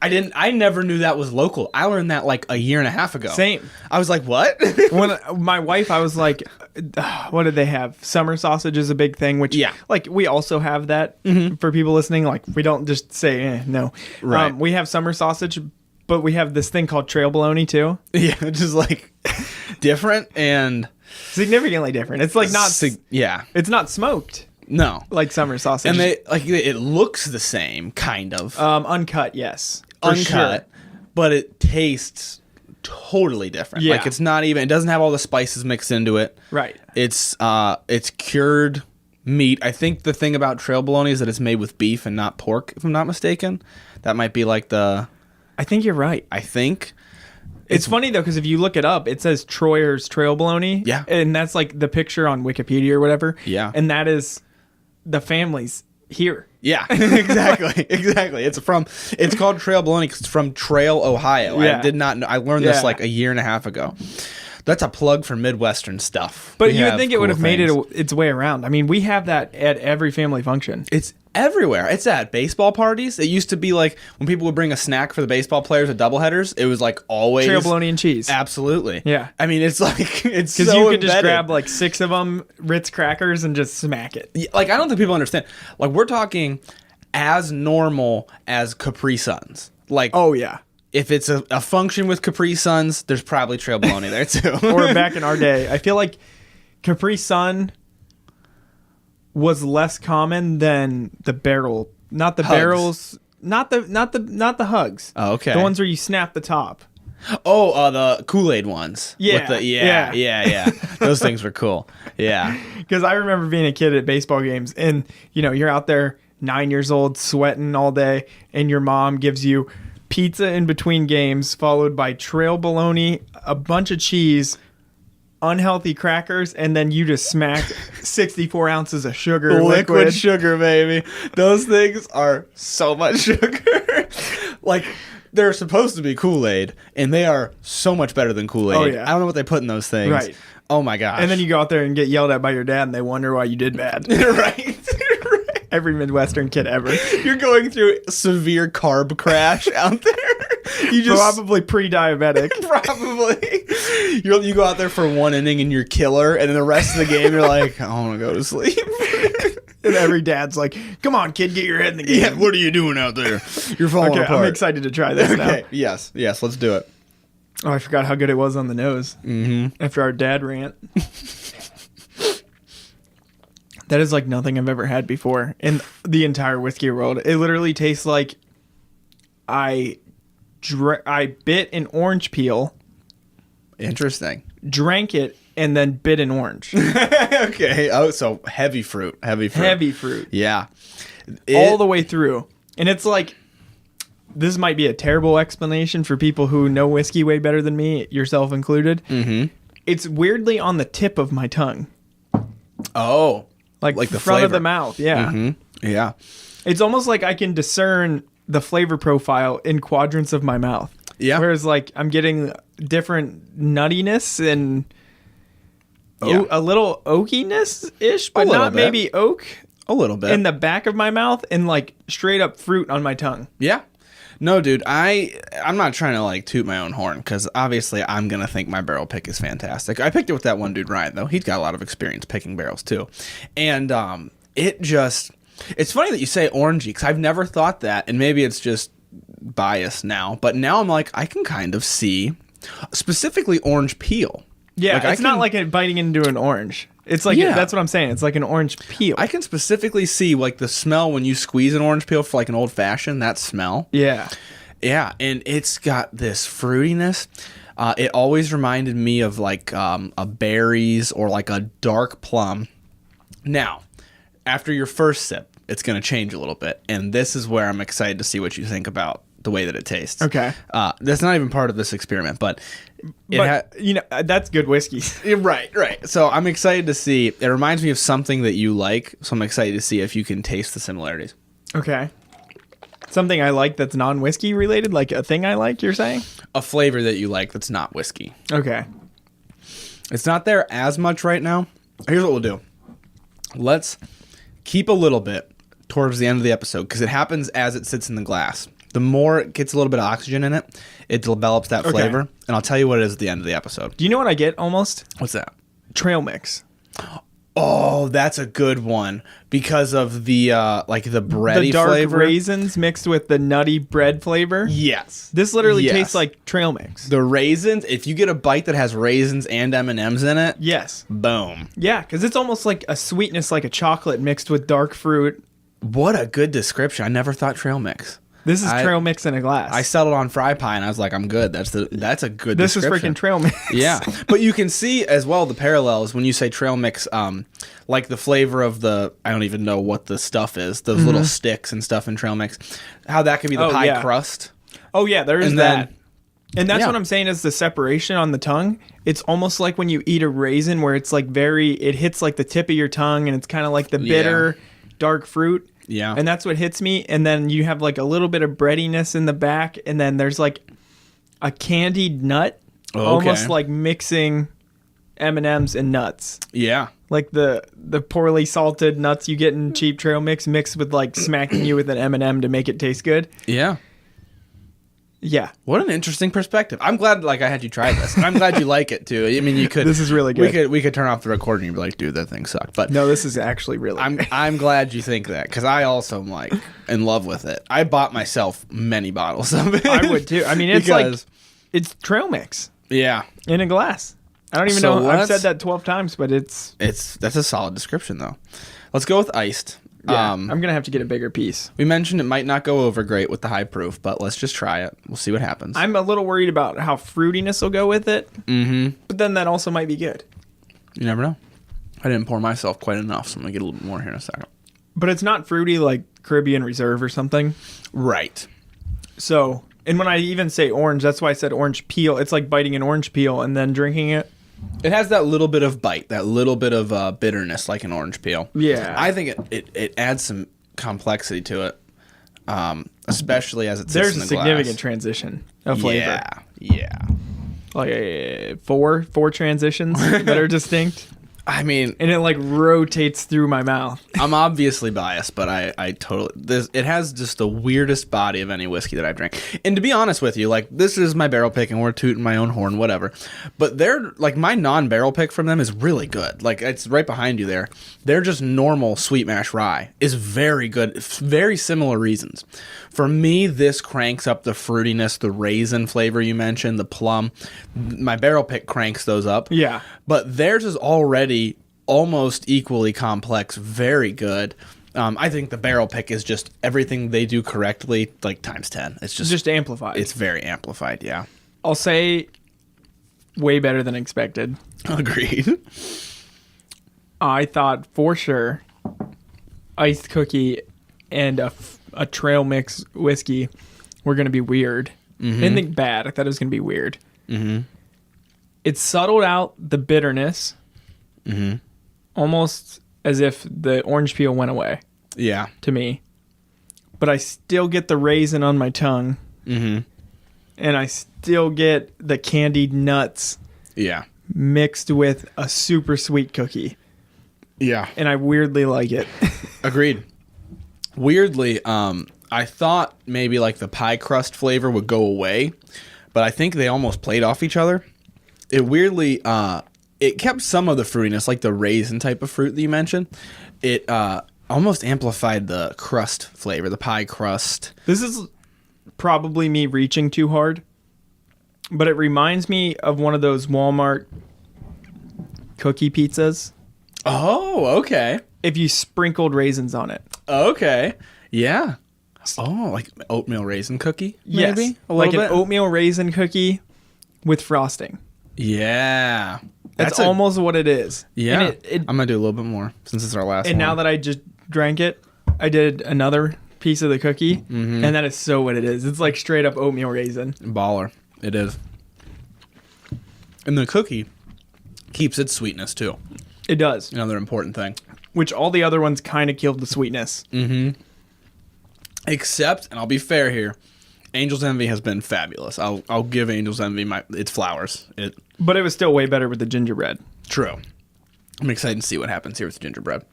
I never knew that was local. I learned that like a year and a half ago. Same. I was like, what? When my wife, I was like, what did they have? Summer sausage is a big thing, which, Yeah. like, we also have that for people listening. Like, we don't just say, no. Right. We have summer sausage, but we have this thing called trail bologna, too. Yeah, just like different and Significantly different. It's like not, yeah. it's not smoked No. like summer sausage. And it looks the same, kind of. Uncut, yes. For Uncut, sure. but it tastes totally different. Yeah. Like it's not even, it doesn't have all the spices mixed into it. Right. It's cured meat. I think the thing about trail bologna is that it's made with beef and not pork, if I'm not mistaken. That might be like I think you're right. I think. It's funny, though, because if you look it up, it says Troyer's Trail Bologna. Yeah. And that's like the picture on Wikipedia or whatever. Yeah. And that is the family's here. Yeah, exactly, exactly. It's called Trail Bologna because it's from Trail, Ohio. Yeah. I did not know. I learned this Yeah. like a year and a half ago. That's a plug for Midwestern stuff. But We you would have think it would cool have made things. its way around. I mean, we have that at every family function. It's Everywhere. It's at baseball parties. It used to be like when people would bring a snack for the baseball players at doubleheaders, it was like always trail bologna and cheese. Absolutely. Yeah. I mean, it's like it's so because you could embedded. just grab like 6 of them Ritz crackers and just smack it. Like, I don't think people understand. Like, we're talking as normal as Capri Suns. Like, Oh yeah. if it's a function with Capri Suns, there's probably trail bologna there too. Or back in our day, I feel like Capri Sun was less common than the barrel, not the Hugs. barrels, not the hugs. Oh, okay. The ones where you snap the top. Oh, the Kool-Aid ones. Yeah, With the, yeah. yeah. Those things were cool. Yeah. Because I remember being a kid at baseball games, and you're out there 9 years old, sweating all day, and your mom gives you pizza in between games, followed by trail bologna, a bunch of cheese, unhealthy crackers, and then you just smack 64 ounces of sugar, Liquid sugar, baby. Those things are so much sugar. Like, they're supposed to be Kool-Aid, and they are so much better than Kool-Aid. Oh, yeah. I don't know what they put in those things. Right. Oh, my gosh. And then you go out there and get yelled at by your dad, and they wonder why you did bad. right. Every Midwestern kid ever. You're going through severe carb crash out there. You just Probably pre-diabetic. probably you go out there for one inning and you're killer, and then the rest of the game you're like, I want to go to sleep. And every dad's like, come on, kid, get your head in the game. Yeah, what are you doing out there? You're falling Okay, apart. I'm excited to try this now. Okay, yes, let's do it. Oh, I forgot how good it was on the nose. Mm-hmm. After our dad rant. That is like nothing I've ever had before in the entire whiskey world. It literally tastes like I bit an orange peel, Interesting. drank it, and then bit an orange. Okay. Oh, so heavy fruit. Heavy fruit. Yeah. All the way through. And it's like, this might be a terrible explanation for people who know whiskey way better than me, yourself included. Mm-hmm. It's weirdly on the tip of my tongue. Oh. Like the front flavor. of the mouth. Yeah. Mm-hmm. Yeah. It's almost like I can discern the flavor profile in quadrants of my mouth. Yeah. Whereas like I'm getting different nuttiness and Yeah. a little oakiness-ish, but little not bit. maybe oak A little bit. in the back of my mouth and like straight up fruit on my tongue. Yeah. No, dude, I'm not trying to like toot my own horn, because obviously I'm going to think my barrel pick is fantastic. I picked it with that one dude, Ryan, though. He's got a lot of experience picking barrels too. And it's funny that you say orangey, because I've never thought that, and maybe it's just bias now, but now I'm like, I can kind of see specifically orange peel. Yeah, Like, it's not like biting into an orange. It's like, that's what I'm saying. It's like an orange peel. I can specifically see like the smell when you squeeze an orange peel for like an old fashioned, that smell. Yeah. Yeah, and it's got this fruitiness. It always reminded me of like a berries or like a dark plum. Now, after your first sip, it's going to change a little bit, and this is where I'm excited to see what you think about the way that it tastes. Okay. That's not even part of this experiment, but that's good whiskey. Right. So I'm excited to see. It reminds me of something that you like, so I'm excited to see if you can taste the similarities. Okay. Something I like that's non-whiskey related, like a thing I like, you're saying? A flavor that you like that's not whiskey. Okay. It's not there as much right now. Here's what we'll do. Let's keep a little bit towards the end of the episode, because it happens as it sits in the glass. The more it gets a little bit of oxygen in it, it develops that flavor. And I'll tell you what it is at the end of the episode. Do you know what I get almost? What's that? Trail mix. Oh, that's a good one, because of the like the bready The dark flavor. raisins mixed with the nutty bread flavor. Yes. This literally Yes. tastes like trail mix. The raisins, if you get a bite that has raisins and M&Ms in it, Yes. boom. Yeah, because it's almost like a sweetness like a chocolate mixed with dark fruit. What a good description. I never thought trail mix. This is trail mix in a glass. I settled on fry pie, and I was like, I'm good. That's a good This is description. freaking trail mix. Yeah. But you can see as well the parallels when you say trail mix, like the flavor of I don't even know what the stuff is, those little sticks and stuff in trail mix, how that could be the pie crust. Oh, yeah, there is And that. then- And that's Yeah. what I'm saying is the separation on the tongue. It's almost like when you eat a raisin where it's like it hits like the tip of your tongue, and it's kind of like the bitter, dark fruit. Yeah. And that's what hits me. And then you have like a little bit of breadiness in the back. And then there's like a candied nut, Oh, okay. almost like mixing M&Ms and nuts. Yeah. Like the poorly salted nuts you get in cheap trail mix mixed with like smacking you with an M&M to make it taste good. Yeah. Yeah. What an interesting perspective. I'm glad I had you try this. And I'm glad you like it too. I mean, you could. This is really good. We could turn off the recording and be like, dude, that thing sucked. But no, this is actually really good. I'm glad you think that, because I also am like in love with it. I bought myself many bottles of it. I would too. I mean, it's trail mix. Yeah. In a glass. I don't even know. I've said that 12 times, but that's a solid description though. Let's go with iced. Yeah, I'm going to have to get a bigger piece. We mentioned it might not go over great with the high proof, but let's just try it. We'll see what happens. I'm a little worried about how fruitiness will go with it. Mm-hmm. But then that also might be good. You never know. I didn't pour myself quite enough, so I'm going to get a little bit more here in a second. But it's not fruity like Caribbean Reserve or something. Right. So, and when I even say orange, that's why I said orange peel. It's like biting an orange peel and then drinking it. It has that little bit of bite, that little bit of bitterness like an orange peel. Yeah. I think it adds some complexity to it, especially as it sits There's in the a significant glass. transition of flavor. Yeah. Like four transitions that are distinct. I mean, and it like rotates through my mouth. I'm obviously biased, but I totally it has just the weirdest body of any whiskey that I've drank. And to be honest with you, like, this is my barrel pick and we're tooting my own horn, whatever. But they're like, my non-barrel pick from them is really good. Like, it's right behind you there. They're just normal sweet mash rye is very good. Very similar reasons. For me, this cranks up the fruitiness, the raisin flavor you mentioned, the plum. My barrel pick cranks those up. Yeah. But theirs is already almost equally complex, very good. I think the barrel pick is just everything they do correctly, like times 10. It's just amplified. It's very amplified, yeah. I'll say way better than expected. Agreed. I thought for sure iced cookie and a trail mix whiskey were going to be weird. Mm-hmm. I didn't think bad. I thought it was going to be weird. Mm-hmm. It subtled out the bitterness, almost as if the orange peel went away. Yeah. To me. But I still get the raisin on my tongue. Mm-hmm. And I still get the candied nuts. Yeah. Mixed with a super sweet cookie. Yeah. And I weirdly like it. Agreed. Weirdly, I thought maybe like the pie crust flavor would go away, but I think they almost played off each other. It weirdly, it kept some of the fruitiness, like the raisin type of fruit that you mentioned. It almost amplified the crust flavor, the pie crust. This is probably me reaching too hard, but it reminds me of one of those Walmart cookie pizzas. Oh, okay. If you sprinkled raisins on it. Okay. Yeah. Oh, like oatmeal raisin cookie? Maybe? Yes. A like little an bit? oatmeal raisin cookie with frosting. Yeah. That's almost what it is. Yeah. And I'm going to do a little bit more since it's our last and one. now that I just drank it, I did another piece of the cookie, and that is so what it is. It's like straight up oatmeal raisin. Baller. It is. And the cookie keeps its sweetness too. It does. Another important thing. Which all the other ones kind of killed the sweetness. Mm-hmm. Except, and I'll be fair here, Angel's Envy has been fabulous. I'll give Angel's Envy its flowers. But it was still way better with the gingerbread. True. I'm excited to see what happens here with the gingerbread.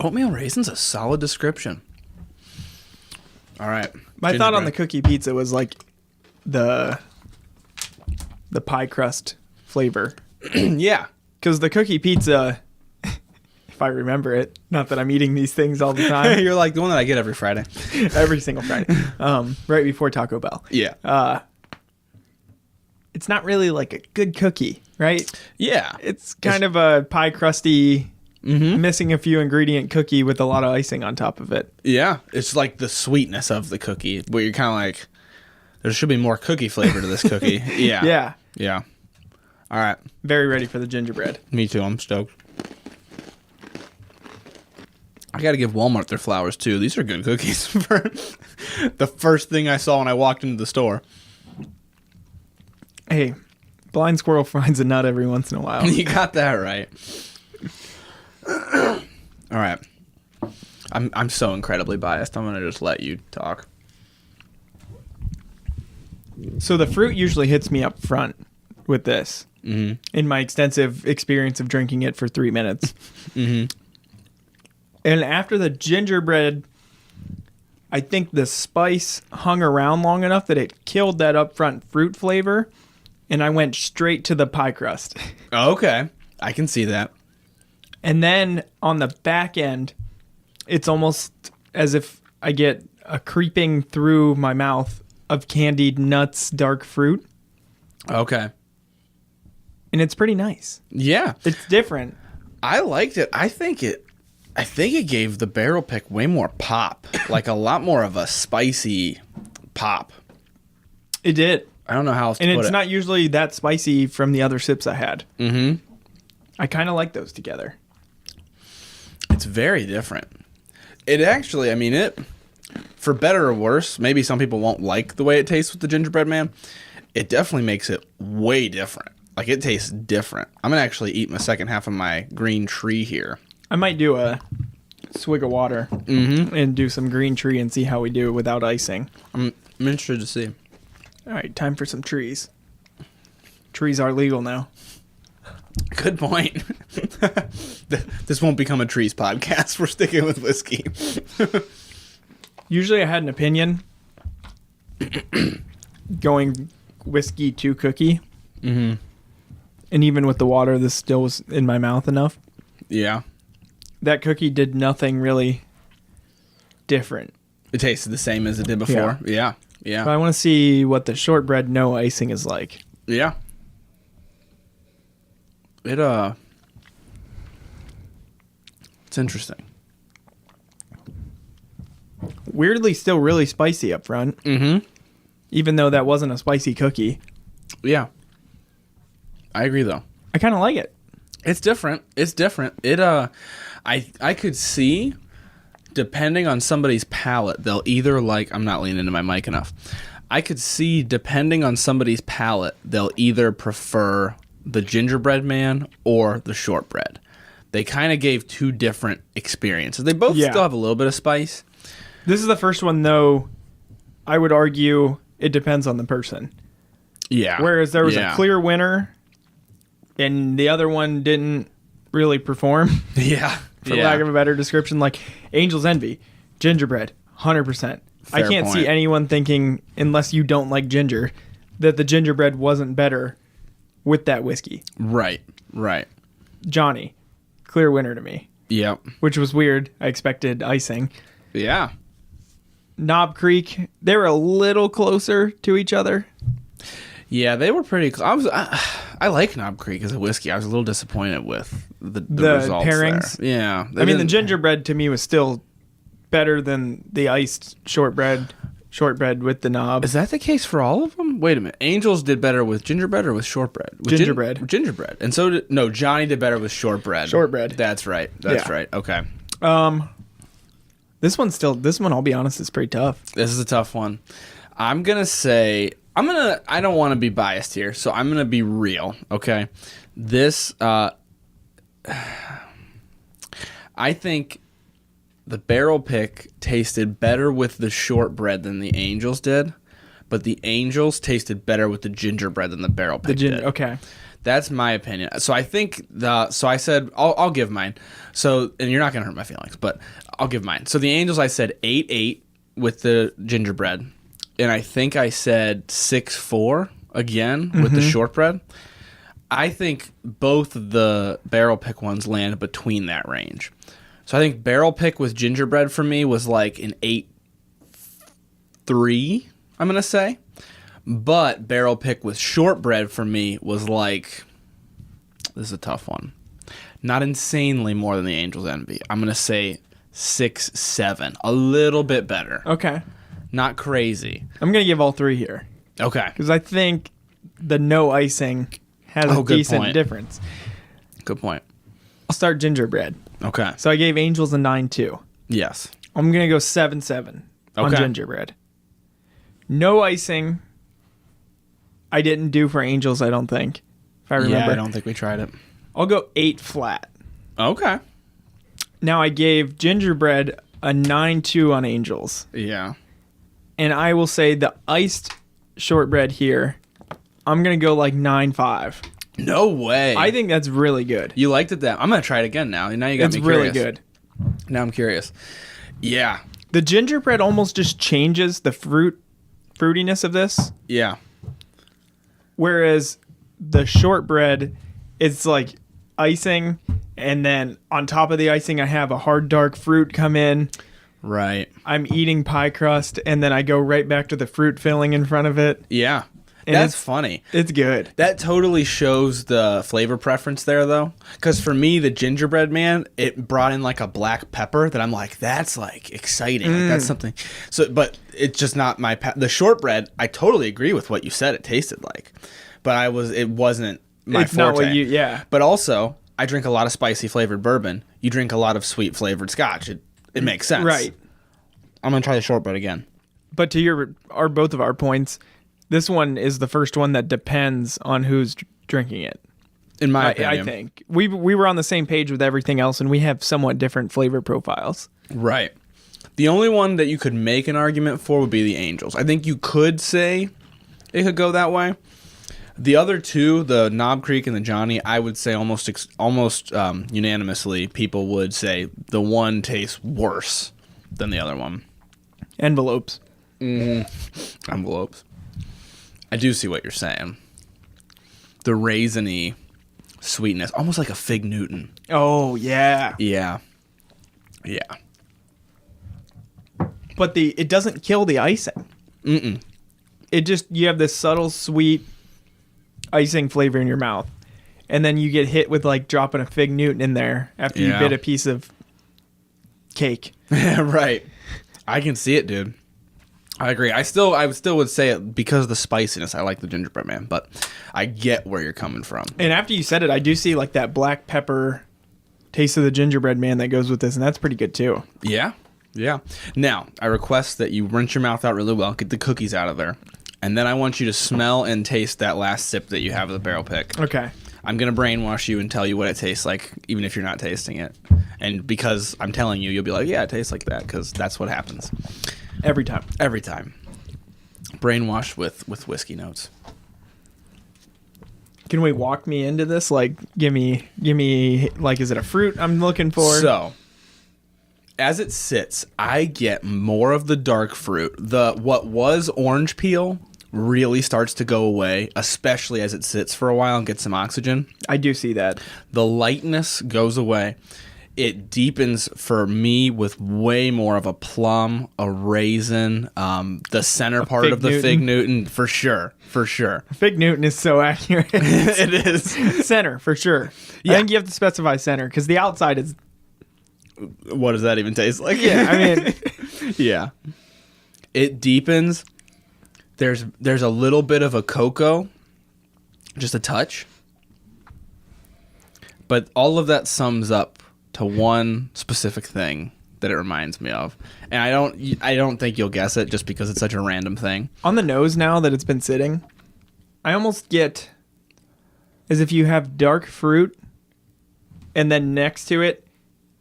Oatmeal raisin's a solid description. All right. My thought on the cookie pizza was like the pie crust flavor. Yeah. Because the cookie pizza, if I remember it, not that I'm eating these things all the time. You're like the one that I get every Friday. Every single Friday. Right before Taco Bell. Yeah. It's not really like a good cookie, right? Yeah. It's kind of a pie crusty, missing a few ingredient cookie with a lot of icing on top of it. Yeah. It's like the sweetness of the cookie, where you're kind of like, there should be more cookie flavor to this cookie. Yeah. Yeah. Yeah. All right. Very ready for the gingerbread. Me too. I'm stoked. I got to give Walmart their flowers too. These are good cookies for the first thing I saw when I walked into the store. Hey, blind squirrel finds a nut every once in a while. You got that right. All right. I'm so incredibly biased. I'm going to just let you talk. So the fruit usually hits me up front with this. in my extensive experience of drinking it for 3 minutes. Mm-hmm. And after the gingerbread, I think the spice hung around long enough that it killed that upfront fruit flavor, and I went straight to the pie crust. Okay. I can see that. And then on the back end, it's almost as if I get a creeping through my mouth of candied nuts, dark fruit. Okay. And it's pretty nice. Yeah. It's different. I liked it. I think it gave the barrel pick way more pop. Like a lot more of a spicy pop. It did. I don't know how else to And put it's it. not usually that spicy from the other sips I had. Mm-hmm. I kind of like those together. It's very different. It actually, I mean, for better or worse, maybe some people won't like the way it tastes with the gingerbread man. It definitely makes it way different. Like, it tastes different. I'm going to actually eat my second half of my green tree here. I might do a swig of water and do some green tree and see how we do without icing. I'm interested to see. All right, time for some trees. Trees are legal now. Good point. This won't become a trees podcast. We're sticking with whiskey. Usually I had an opinion going whiskey to cookie. Mm-hmm. And even with the water, this still was in my mouth enough. Yeah. That cookie did nothing really different. It tasted the same as it did before. Yeah. Yeah. But I want to see what the shortbread no icing is like. Yeah. It's interesting. Weirdly, still really spicy up front. Mm-hmm. Even though that wasn't a spicy cookie. Yeah. I agree, though. I kind of like it. It's different. It's different. I could see, depending on somebody's palate, they'll either like... I'm not leaning into my mic enough. I could see, depending on somebody's palate, they'll either prefer the gingerbread man or the shortbread. They kind of gave two different experiences. They both still have a little bit of spice. This is the first one, though, I would argue it depends on the person. Yeah. Whereas there was a clear winner, and the other one didn't really perform. Yeah. For lack of a better description. Like, Angel's Envy, gingerbread, 100%. I can't see anyone thinking, unless you don't like ginger, that the gingerbread wasn't better with that whiskey. Right. Right. Johnny, clear winner to me. Yep. Which was weird. I expected icing. Yeah. Knob Creek, they were a little closer to each other. Yeah, they were pretty close. I like Knob Creek as a whiskey. I was a little disappointed with the results pairings. there. Yeah. I mean, the gingerbread to me was still better than the iced shortbread with the knob. Is that the case for all of them? Wait a minute. Angels did better with gingerbread or with shortbread? With gingerbread. Gingerbread. And so did... No, Johnny did better with shortbread. Shortbread. That's right. That's right. Okay. This one, I'll be honest, is pretty tough. This is a tough one. I'm going to say... I don't want to be biased here, so I'm going to be real, okay? This... I think... The barrel pick tasted better with the shortbread than the Angels did, but the Angels tasted better with the gingerbread than the barrel pick did. Okay. That's my opinion. So I think so I said, I'll give mine. So, and you're not going to hurt my feelings, but I'll give mine. So the Angels, I said 8-8 with the gingerbread, and I think I said 6-4 again with the shortbread. I think both of the barrel pick ones land between that range. So I think barrel pick with gingerbread for me was like an 8-3, I'm going to say. But barrel pick with shortbread for me was like, this is a tough one. Not insanely more than the Angel's Envy. I'm going to say 6-7. A little bit better. Okay. Not crazy. I'm going to give all three here. Okay. Because I think the no icing has a decent difference. Good point. I'll start gingerbread. Okay. So I gave Angels a 9-2. Yes. I'm going to go 7-7 on gingerbread. No icing. I didn't do for Angels, I don't think. If I remember. Yeah, I don't think we tried it. I'll go 8 flat. Okay. Now I gave gingerbread a 9-2 on Angels. Yeah. And I will say the iced shortbread here, I'm going to go like 9-5. No way. I think that's really good. You liked it that. I'm going to try it again now. Now you got It's me curious. really good. Now I'm curious. Yeah. The gingerbread almost just changes the fruitiness of this. Yeah. Whereas the shortbread, it's like icing, and then on top of the icing, I have a hard dark fruit come in. Right. I'm eating pie crust, and then I go right back to the fruit filling in front of it. Yeah. And That's funny. It's good. That totally shows the flavor preference there, though. Because for me, the gingerbread man, it brought in like a black pepper that I'm like, that's like exciting. Like, that's something. So, but it's just not my the shortbread. I totally agree with what you said. It tasted like, but it wasn't my It's forte. not what you, yeah. But also, I drink a lot of spicy flavored bourbon. You drink a lot of sweet flavored scotch. It makes sense, Right. I'm gonna try the shortbread again. But to both of our points, this one is the first one that depends on who's drinking it. In my opinion, I think we were on the same page with everything else, and we have somewhat different flavor profiles. Right. The only one that you could make an argument for would be the Angels. I think you could say it could go that way. The other two, the Knob Creek and the Johnny, I would say almost unanimously, people would say the one tastes worse than the other one. Envelopes. Envelopes. I do see what you're saying. The raisiny sweetness, almost like a Fig Newton. Oh yeah. Yeah. Yeah. But it doesn't kill the icing. It just, you have this subtle sweet icing flavor in your mouth, and then you get hit with like dropping a Fig Newton in there after you bit a piece of cake. Right. I can see it, dude. I agree. I still would say it because of the spiciness. I like the gingerbread man, but I get where you're coming from. And after you said it, I do see like that black pepper taste of the gingerbread man that goes with this, and that's pretty good too. Yeah. Yeah. Now, I request that you rinse your mouth out really well, get the cookies out of there, and then I want you to smell and taste that last sip that you have of the barrel pick. Okay. I'm going to brainwash you and tell you what it tastes like, even if you're not tasting it. And because I'm telling you, you'll be like, yeah, it tastes like that, because that's what happens. Every time. Every time. Brainwash with whiskey notes. Can we walk me into this? Like, give me, like, is it a fruit I'm looking for? So, as it sits, I get more of the dark fruit. What was orange peel really starts to go away, especially as it sits for a while and gets some oxygen. I do see that. The lightness goes away. It deepens for me with way more of a plum, a raisin, the center part of the Fig Newton, for sure. Fig Newton is so accurate. It is. Center, for sure. Yeah. I think you have to specify center, because the outside is... What does that even taste like? Yeah, I mean... Yeah. It deepens. There's a little bit of a cocoa, just a touch. But all of that sums up to one specific thing that it reminds me of. And I don't think you'll guess it just because it's such a random thing. On the nose now that it's been sitting, I almost get as if you have dark fruit, and then next to it,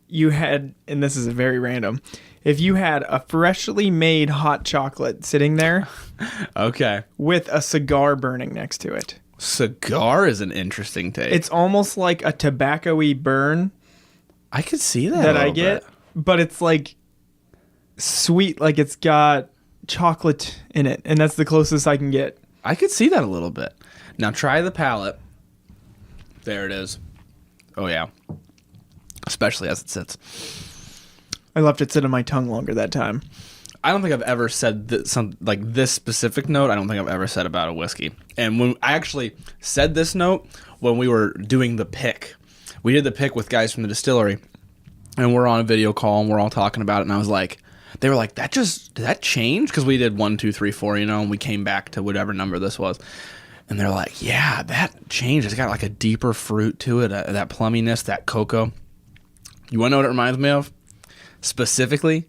you had, and this is very random, if you had a freshly made hot chocolate sitting there Okay. with a cigar burning next to it. Cigar is an interesting take. It's almost like a tobacco-y burn I could see that that a I little get, bit. but it's like sweet, like it's got chocolate in it, and that's the closest I can get. I could see that a little bit. Now try the palate. There it is. Oh yeah. Especially as it sits. I left it sit on my tongue longer that time. I don't think I've ever said this specific note. I don't think I've ever said about a whiskey. And when I actually said this note when we were doing the pick, we did the pick with guys from the distillery, and we're on a video call and we're all talking about it. And I was like, they were like, did that change? Because we did 1, 2, 3, 4, and we came back to whatever number this was. And they're like, yeah, that changed. It's got like a deeper fruit to it, that plumminess, that cocoa. You want to know what it reminds me of? Specifically,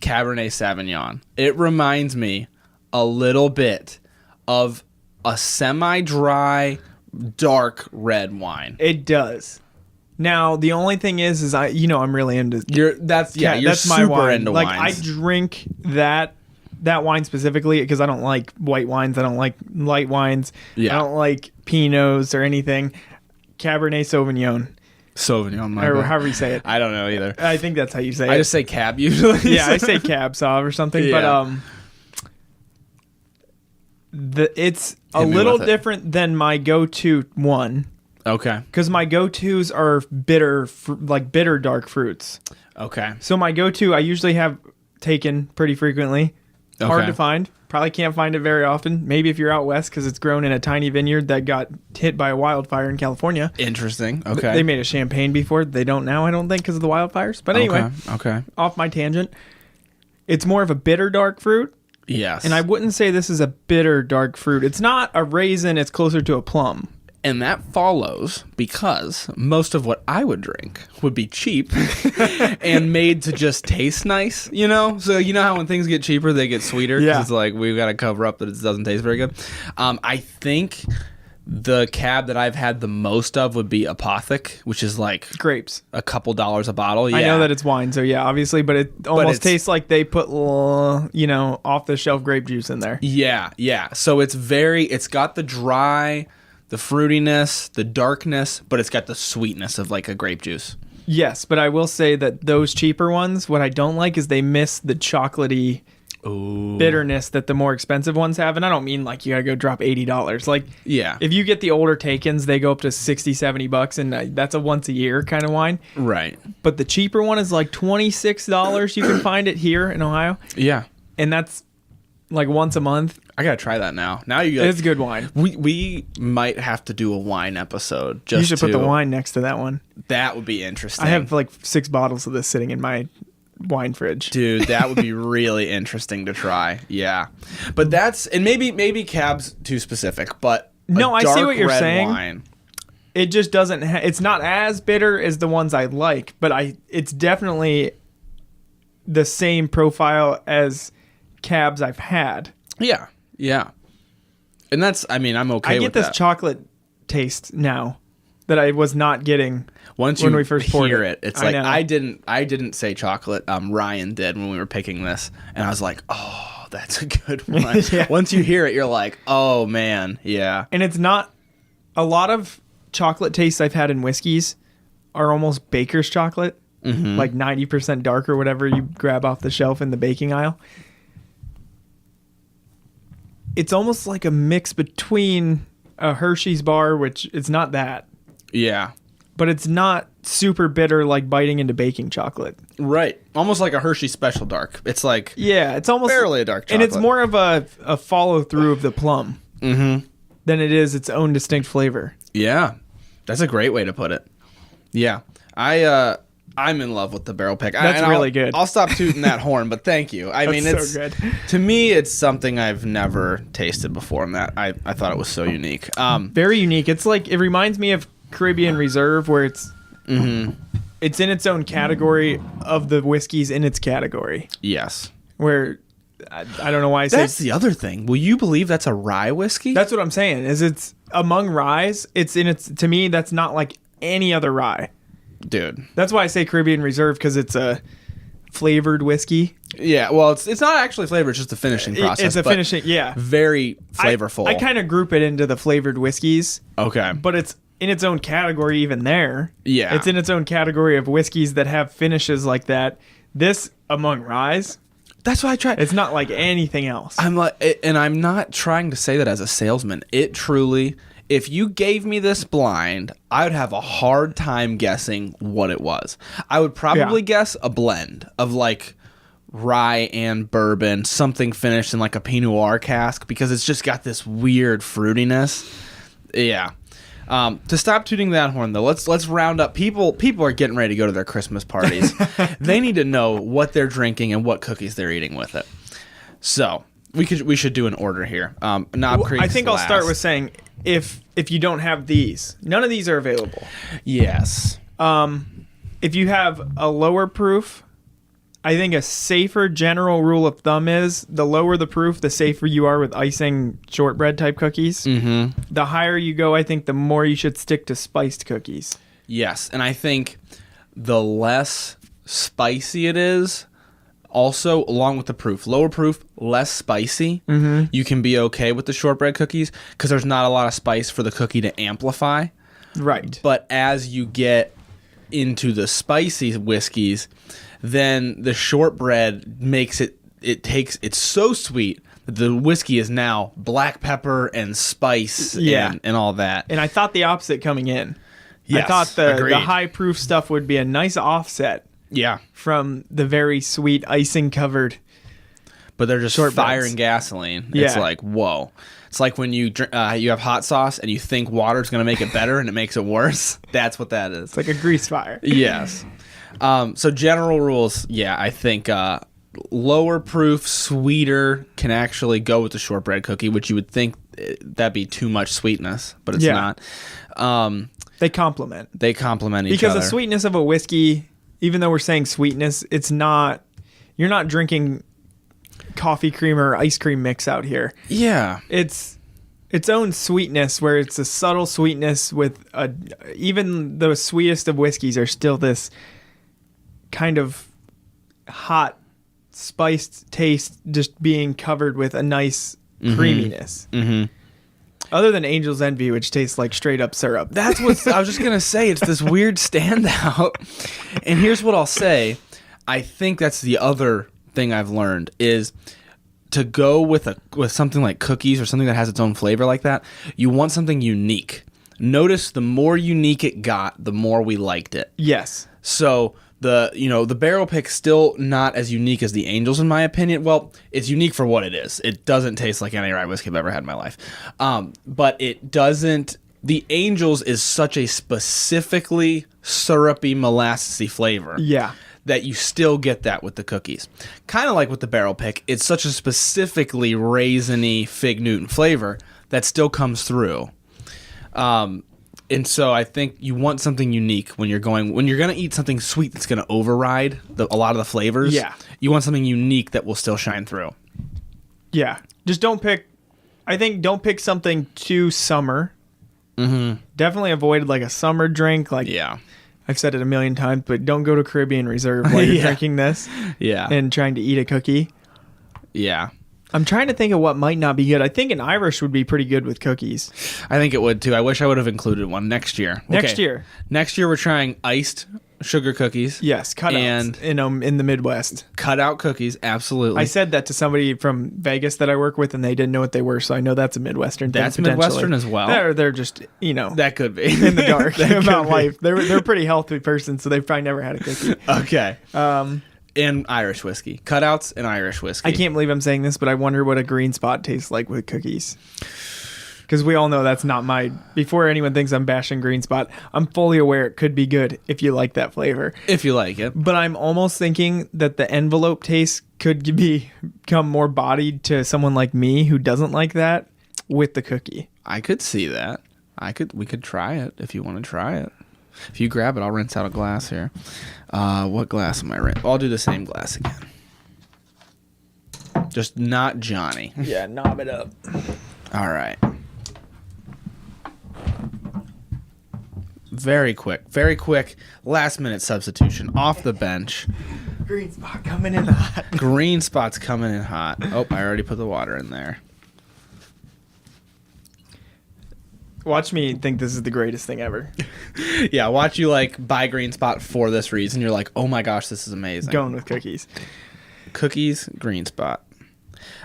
Cabernet Sauvignon. It reminds me a little bit of a semi-dry, dark red wine. It does. Now, the only thing is I'm really into... You're that's my super wine. into like, wines. I drink that that wine specifically because I don't like white wines. I don't like light wines. Yeah. I don't like Pinots or anything. Cabernet Sauvignon. Sauvignon, Or however you say it. I don't know either. I think that's how you say it. I just say cab usually. Yeah, I say Cab Sauv or something. Yeah. But it's a Hit me little with it. different than my go-to one. Okay. Because my go-tos are bitter, like bitter dark fruits. Okay. So my go-to I usually have taken pretty frequently. Hard Okay. to find. Probably can't find it very often. Maybe if you're out west because it's grown in a tiny vineyard that got hit by a wildfire in California. Interesting. Okay. They made a champagne before. They don't now, I don't think, because of the wildfires. But anyway, Okay. off my tangent. It's more of a bitter dark fruit. Yes. And I wouldn't say this is a bitter dark fruit. It's not a raisin. It's closer to a plum. And that follows because most of what I would drink would be cheap and made to just taste nice, you know? So you know how when things get cheaper, they get sweeter? 'Cause Yeah. it's like, we've got to cover up that it doesn't taste very good. I think the cab that I've had the most of would be Apothic, which is like Grapes. a couple dollars a bottle. Yeah. I know that it's wine, so yeah, obviously, but it almost it's- tastes like they put, off the shelf grape juice in there. Yeah. So it's got the dry, the fruitiness, the darkness, but it's got the sweetness of like a grape juice. Yes, but I will say that those cheaper ones, what I don't like is they miss the chocolatey Ooh. bitterness that the more expensive ones have. And I don't mean like you gotta go drop $80. Like, Yeah. if you get the older Takens, they go up to $60-$70, and that's a once a year kind of wine. Right. But the cheaper one is like $26. You can find it here in Ohio, Yeah. and that's like once a month. I gotta try that now. Now you It's good wine. we might have to do a wine episode. Just You should put the to- wine next to that one. That would be interesting. I have like 6 bottles of this sitting in my wine fridge. Dude, that would be really interesting to try. Yeah, but and maybe cab's too specific, but No, I see dark what you're red saying. Wine, It just doesn't. It's not as bitter as the ones I like, but it's definitely the same profile as cabs I've had. yeah, and that's. I mean, I'm okay I get with this that. chocolate taste now that I was not getting Once when you we first poured hear it. it's I like know. I didn't say chocolate. Ryan did when we were picking this, and I was like, oh, that's a good one. Yeah. Once you hear it, you're like, oh man, yeah. And it's not a lot of chocolate tastes I've had in whiskeys are almost baker's chocolate, like 90% dark or whatever you grab off the shelf in the baking aisle. It's almost like a mix between a Hershey's bar, which it's not that, Yeah. but it's not super bitter like biting into baking chocolate. Right. Almost like a Hershey Special Dark. It's like Yeah, it's almost barely a dark chocolate. and it's more of a follow through of the plum than it is its own distinct flavor. Yeah. That's a great way to put it. Yeah. I'm in love with the barrel pick. That's really good. I'll stop tooting that horn, but thank you. I mean, That's it's so good. to me it's something I've never tasted before, and that I thought it was so unique. Very unique. It's like it reminds me of Caribbean Reserve, where it's it's in its own category of the whiskeys in its category. Yes. Where I don't know why I say That's the other thing. Will you believe that's a rye whiskey? that's what I'm saying. Is it's among ryes. It's in its to me that's not like any other rye. Dude. That's why I say Caribbean Reserve because it's a flavored whiskey. Yeah, well, it's not actually flavored, it's just the finishing process. It's a but finishing, yeah. Very flavorful. I kind of group it into the flavored whiskeys. Okay. But it's in its own category even there. Yeah. It's in its own category of whiskeys that have finishes like that. This among ryes, That's why I try. it's not like anything else. I'm like, and I'm not trying to say that as a salesman. It truly, if you gave me this blind, I would have a hard time guessing what it was. I would probably guess a blend of like rye and bourbon, something finished in like a Pinot Noir cask, because it's just got this weird fruitiness. Yeah. To stop tooting that horn though, let's round up. People are getting ready to go to their Christmas parties. They need to know what they're drinking and what cookies they're eating with it. So we should do an order here. Knob Creek's I think I'll start last. with saying if you don't have these, none of these are available. Yes. If you have a lower proof, I think a safer general rule of thumb is the lower the proof, the safer you are with icing shortbread type cookies. Mm-hmm. The higher you go, I think the more you should stick to spiced cookies. Yes, and I think the less spicy it is, Also, along with the proof, lower proof, less spicy. You can be okay with the shortbread cookies because there's not a lot of spice for the cookie to amplify. Right. But as you get into the spicy whiskeys, then the shortbread makes it's so sweet that the whiskey is now black pepper and spice and all that. And I thought the opposite coming in. Yes, I thought the agreed. high proof stuff would be a nice offset from the very sweet icing covered. But they're just fire and gasoline. It's like, whoa. It's like when you drink, you have hot sauce and you think water's going to make it better and it makes it worse. That's what that is. It's like a grease fire. Yes. So general rules, I think lower proof, sweeter can actually go with the shortbread cookie, which you would think that'd be too much sweetness, but it's not. They complement. They complement each because other. the sweetness of a whiskey, even though we're saying sweetness, it's not. You're not drinking coffee cream or ice cream mix out here. Yeah. It's its own sweetness where it's a subtle sweetness with even the sweetest of whiskeys are still this kind of hot spiced taste just being covered with a nice creaminess. Other than Angel's Envy, which tastes like straight up syrup. That's what I was just going to say. It's this weird standout. And here's what I'll say. I think that's the other thing I've learned is to go with something like cookies or something that has its own flavor like that. You want something unique. Notice the more unique it got, the more we liked it. Yes. So the barrel pick's still not as unique as the Angels in my opinion. Well, it's unique for what it is. It doesn't taste like any rye whiskey I've ever had in my life. But it doesn't. The Angels is such a specifically syrupy, molassesy flavor. Yeah. That you still get that with the cookies. Kind of like with the barrel pick, it's such a specifically raisiny fig Newton flavor that still comes through. And so I think you want something unique when you're going to eat something sweet that's going to override a lot of the flavors. Yeah. You want something unique that will still shine through. Yeah. Just don't pick something too summer. Definitely avoid like a summer drink. Like, I've said it a million times, but don't go to Caribbean Reserve while you're drinking this. Yeah. And trying to eat a cookie. Yeah. I'm trying to think of what might not be good. I think an Irish would be pretty good with cookies. I think it would too. I wish I would have included one next year. Next year we're trying iced sugar cookies. Yes, cutouts in the Midwest. Cutout cookies, absolutely. I said that to somebody from Vegas that I work with, and they didn't know what they were, so I know that's a Midwestern thing. That's Midwestern as well? They're just, that could be. in the dark about life. They're a pretty healthy person, so they've probably never had a cookie. Okay. And Irish whiskey. Cutouts and Irish whiskey. I can't believe I'm saying this, but I wonder what a green spot tastes like with cookies. Because we all know that's not before anyone thinks I'm bashing green spot, I'm fully aware it could be good if you like that flavor. If you like it. But I'm almost thinking that the envelope taste could become more bodied to someone like me who doesn't like that with the cookie. I could see that. We could try it if you want to try it. If you grab it, I'll rinse out a glass here. What glass am I rinsing? I'll do the same glass again. Just not Johnny. Yeah, knob it up. All right. Very quick. Last minute substitution off the bench. Green spot coming in hot. Green spot's coming in hot. Oh, I already put the water in there. Watch me think this is the greatest thing ever. Yeah, watch you buy Green Spot for this reason. You're like, oh my gosh, this is amazing. Going with cookies. Cookies, Green Spot.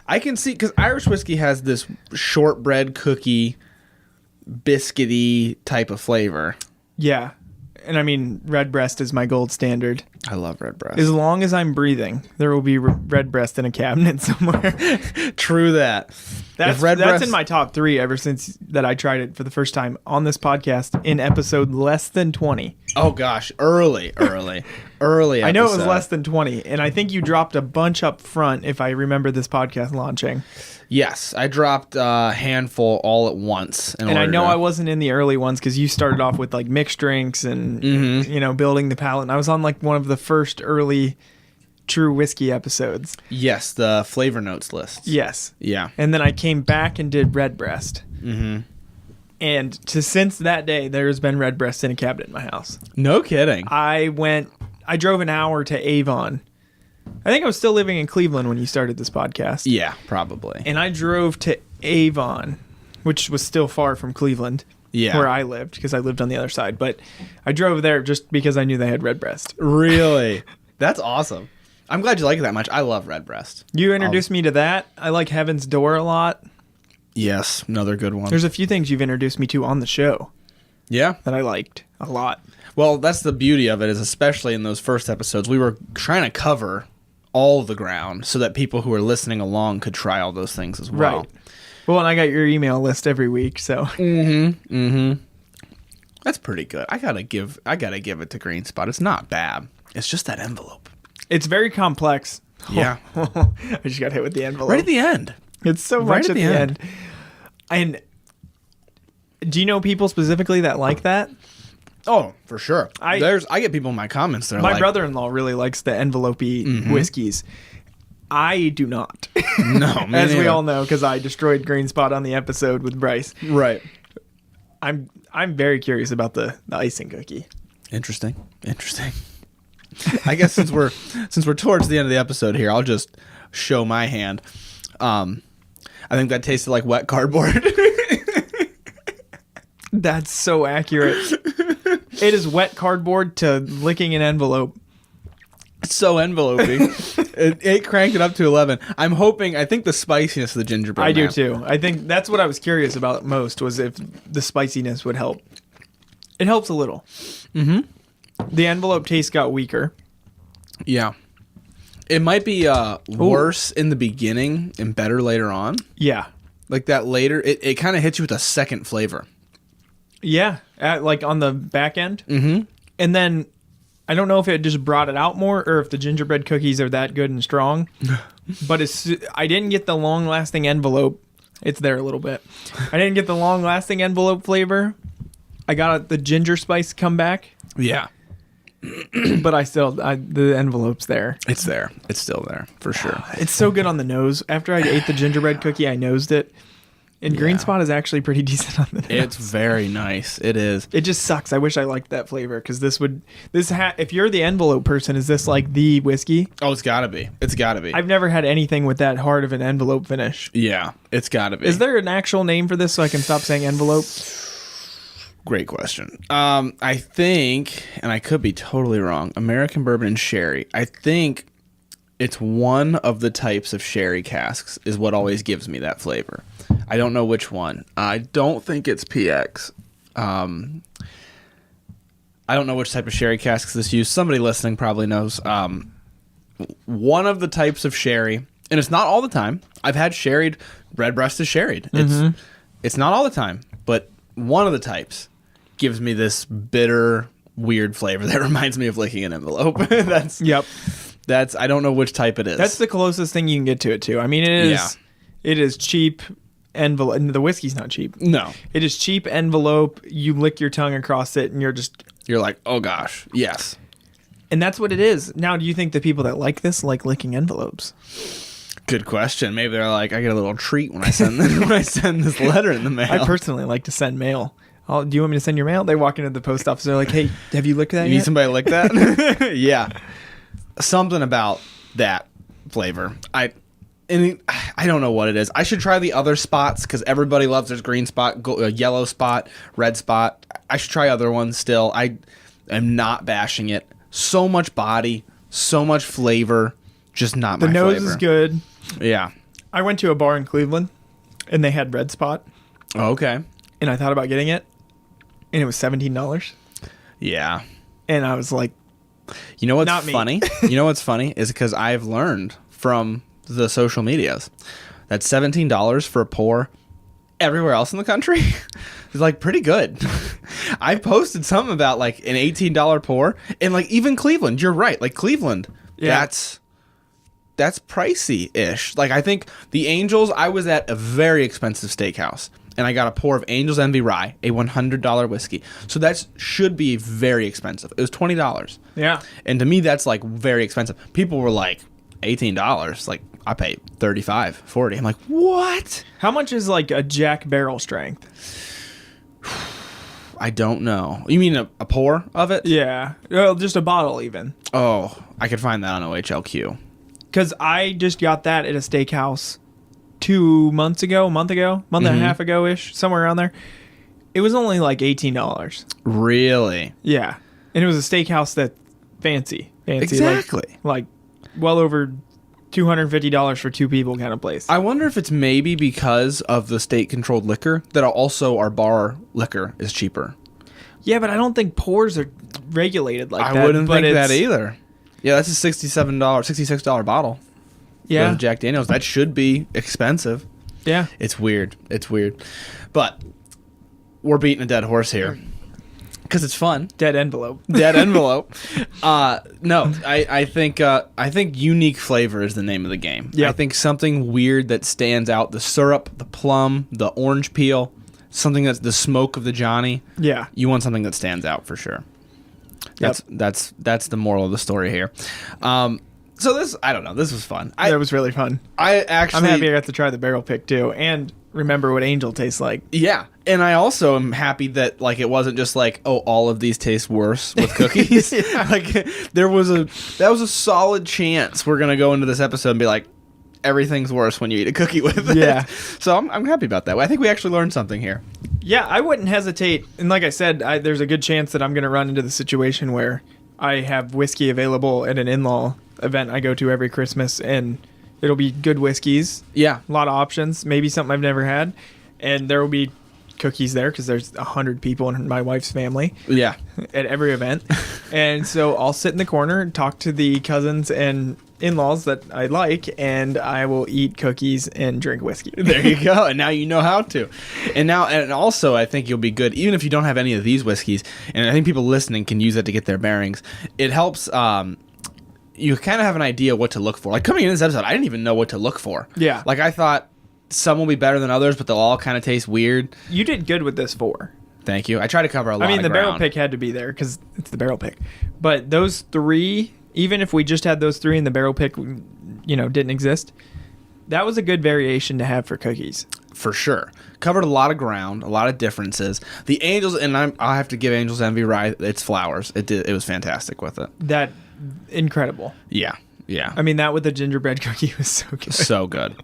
I can see, because Irish whiskey has this shortbread cookie, biscuity type of flavor. Yeah. And I mean, Redbreast is my gold standard. I love Redbreast. As long as I'm breathing, there will be Redbreast in a cabinet somewhere. True that. That's in my top 3 ever since that I tried it for the first time on this podcast in episode less than 20. Oh gosh, early episode. I know it was less than 20, and I think you dropped a bunch up front if I remember this podcast launching. Yes, I dropped a handful all at once. And I know I wasn't in the early ones because you started off with mixed drinks and building the palate. And I was on one of the first early true whiskey episodes. Yes, the flavor notes list. Yes. Yeah. And then I came back and did Redbreast. Mm-hmm. And since that day, there's been Redbreast in a cabinet in my house. No kidding. I drove an hour to Avon. I think I was still living in Cleveland when you started this podcast. Yeah, probably. And I drove to Avon, which was still far from Cleveland, where I lived, because I lived on the other side. But I drove there just because I knew they had Redbreast. Really? That's awesome. I'm glad you like it that much. I love Redbreast. You introduced me to that. I like Heaven's Door a lot. Yes, another good one. There's a few things you've introduced me to on the show. Yeah? That I liked a lot. Well, that's the beauty of it, is especially in those first episodes, we were trying to cover all the ground so that people who are listening along could try all those things as well. Right. Well, and I got your email list every week, so. That's pretty good. I gotta give it to Green Spot. It's not bad. It's just that envelope. It's very complex. Yeah. I just got hit with the envelope. Right at the end. It's so much at the end. And do you know people specifically that like that? Oh, for sure. I get people in my comments that are like... My brother-in-law really likes the envelope-y whiskeys. I do not. No, me As neither. we all know, because I destroyed Green Spot on the episode with Bryce. Right. I'm very curious about the icing cookie. Interesting. I guess since we're towards the end of the episode here, I'll just show my hand. I think that tasted like wet cardboard. That's so accurate. It is wet cardboard to licking an envelope. It's so enveloping. it cranked it up to 11. I think the spiciness of the gingerbread. I do too. I think that's what I was curious about most, was if the spiciness would help. It helps a little. The envelope taste got weaker. Yeah. It might be worse in the beginning and better later on. Yeah. Like that later, it kind of hits you with a second flavor. Yeah. Like on the back end. Mm-hmm. And then I don't know if it just brought it out more or if the gingerbread cookies are that good and strong. But I didn't get the long-lasting envelope. It's there a little bit. I didn't get the long-lasting envelope flavor. I got the ginger spice come back. Yeah. But the envelope's there. It's there. It's still there, for sure. It's so good on the nose. After I ate the gingerbread cookie, I nosed it. And Green Spot is actually pretty decent on the nose. It's very nice. It is. It just sucks. I wish I liked that flavor, because if you're the envelope person, is this like the whiskey? Oh, it's gotta be. I've never had anything with that hard of an envelope finish. Yeah, it's gotta be. Is there an actual name for this so I can stop saying envelope? Great question. I think, and I could be totally wrong, American bourbon and sherry. I think it's one of the types of sherry casks is what always gives me that flavor. I don't know which one. I don't think it's PX. I don't know which type of sherry casks this use. Somebody listening probably knows. One of the types of sherry, and it's not all the time. I've had sherried. Redbreast is sherried. It's not all the time, but one of the types gives me this bitter, weird flavor that reminds me of licking an envelope. That's I don't know which type it is. That's the closest thing you can get to it too. I mean, it is cheap envelope. And the whiskey's not cheap. No. It is cheap envelope. You lick your tongue across it and you're like, oh gosh, yes. And that's what it is. Now, do you think the people that like this like licking envelopes? Good question. Maybe they're like, I get a little treat when I send this letter in the mail. I personally like to send mail. Do you want me to send your mail? They walk into the post office. They're like, hey, have you licked that yet? You need somebody to lick that? Yeah. Something about that flavor. I don't know what it is. I should try the other spots because everybody loves there's green spot, yellow spot, red spot. I should try other ones still. I am not bashing it. So much body, so much flavor, just not my flavor. The nose is good. Yeah. I went to a bar in Cleveland and they had red spot. Oh, okay. And I thought about getting it and it was $17. Yeah. And I was like, you know what's funny? You know what's funny is because I've learned from the social medias that $17 for a pour everywhere else in the country is like pretty good. I posted something about like an $18 pour and like even Cleveland. You're right. Like Cleveland, that's pricey-ish. Like I think the Angels, I was at a very expensive steakhouse and I got a pour of Angel's Envy Rye, a $100 whiskey. So that should be very expensive. It was $20. Yeah. And to me, that's like very expensive. People were like, $18. Like, I pay $35, $40. I'm like, what? How much is like a Jack barrel strength? I don't know. You mean a pour of it? Yeah. Well, just a bottle even. Oh, I could find that on OHLQ. Because I just got that at a steakhouse 2 months ago, a month and a half ago-ish, somewhere around there. It was only like $18. Really? Yeah. And it was a steakhouse that fancy. Exactly. Like well over $250 for 2 people kind of place. I wonder if it's maybe because of the state-controlled liquor that also our bar liquor is cheaper. Yeah, but I don't think pours are regulated like that. I wouldn't think that either. Yeah, that's a $66 bottle. Yeah. For the Jack Daniels. That should be expensive. Yeah. It's weird. But we're beating a dead horse here. Because it's fun. Dead envelope. Dead envelope. No, I think unique flavor is the name of the game. Yeah. I think something weird that stands out. The syrup, the plum, the orange peel, something that's the smoke of the Johnny. Yeah. You want something that stands out for sure. That's the moral of the story here. So this, I don't know. This was fun. That was really fun. I'm happy I got to try the barrel pick too, and remember what Angel tastes like. Yeah, and I also am happy that like it wasn't just like, oh, all of these taste worse with cookies. Like that was a solid chance we're gonna go into this episode and be like, everything's worse when you eat a cookie with it. Yeah. So I'm happy about that. I think we actually learned something here. Yeah, I wouldn't hesitate. And like I said, there's a good chance that I'm going to run into the situation where I have whiskey available at an in-law event I go to every Christmas, and it'll be good whiskeys. Yeah. A lot of options. Maybe something I've never had. And there will be cookies there because there's 100 people in my wife's family. Yeah. At every event. And so I'll sit in the corner and talk to the cousins and in-laws that I like, and I will eat cookies and drink whiskey. There you go. And now you know how to. And also I think you'll be good even if you don't have any of these whiskeys, and I think people listening can use that to get their bearings. It helps you kind of have an idea what to look for. Like coming into this episode, I didn't even know what to look for. Yeah. Like I thought some will be better than others, but they'll all kind of taste weird. You did good with this 4. Thank you. I try to cover a lot of ground. the barrel pick had to be there because it's the barrel pick. But those 3, even if we just had those 3 and the barrel pick, didn't exist, that was a good variation to have for cookies. For sure. Covered a lot of ground, a lot of differences. The Angels, and I have to give Angels Envy right. It's flowers. It was fantastic with it. That incredible. Yeah. Yeah. I mean, that with the gingerbread cookie was so good. So good.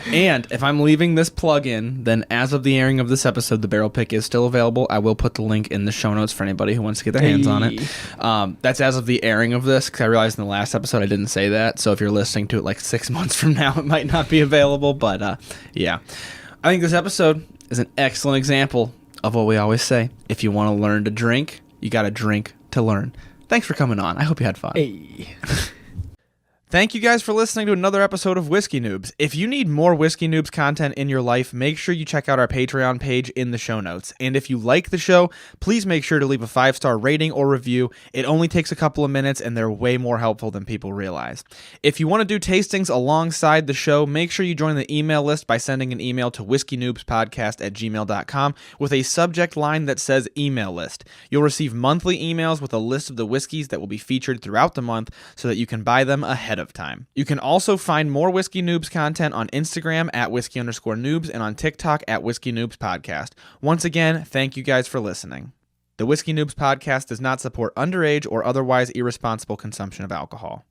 And if I'm leaving this plug in, then as of the airing of this episode, the barrel pick is still available. I will put the link in the show notes for anybody who wants to get their hands on it. That's as of the airing of this, because I realized in the last episode I didn't say that. So if you're listening to it like 6 months from now, it might not be available. But yeah. I think this episode is an excellent example of what we always say. If you want to learn to drink, you got to drink to learn. Thanks for coming on. I hope you had fun. Hey. Thank you guys for listening to another episode of Whiskey Noobs. If you need more Whiskey Noobs content in your life, make sure you check out our Patreon page in the show notes. And if you like the show, please make sure to leave a 5-star rating or review. It only takes a couple of minutes, and they're way more helpful than people realize. If you want to do tastings alongside the show, make sure you join the email list by sending an email to whiskeynoobspodcast@gmail.com with a subject line that says email list. You'll receive monthly emails with a list of the whiskeys that will be featured throughout the month so that you can buy them ahead of time. You can also find more Whiskey Noobs content on Instagram at @whiskey_noobs and on TikTok at Whiskey Noobs Podcast. Once again, thank you guys for listening. The Whiskey Noobs Podcast does not support underage or otherwise irresponsible consumption of alcohol.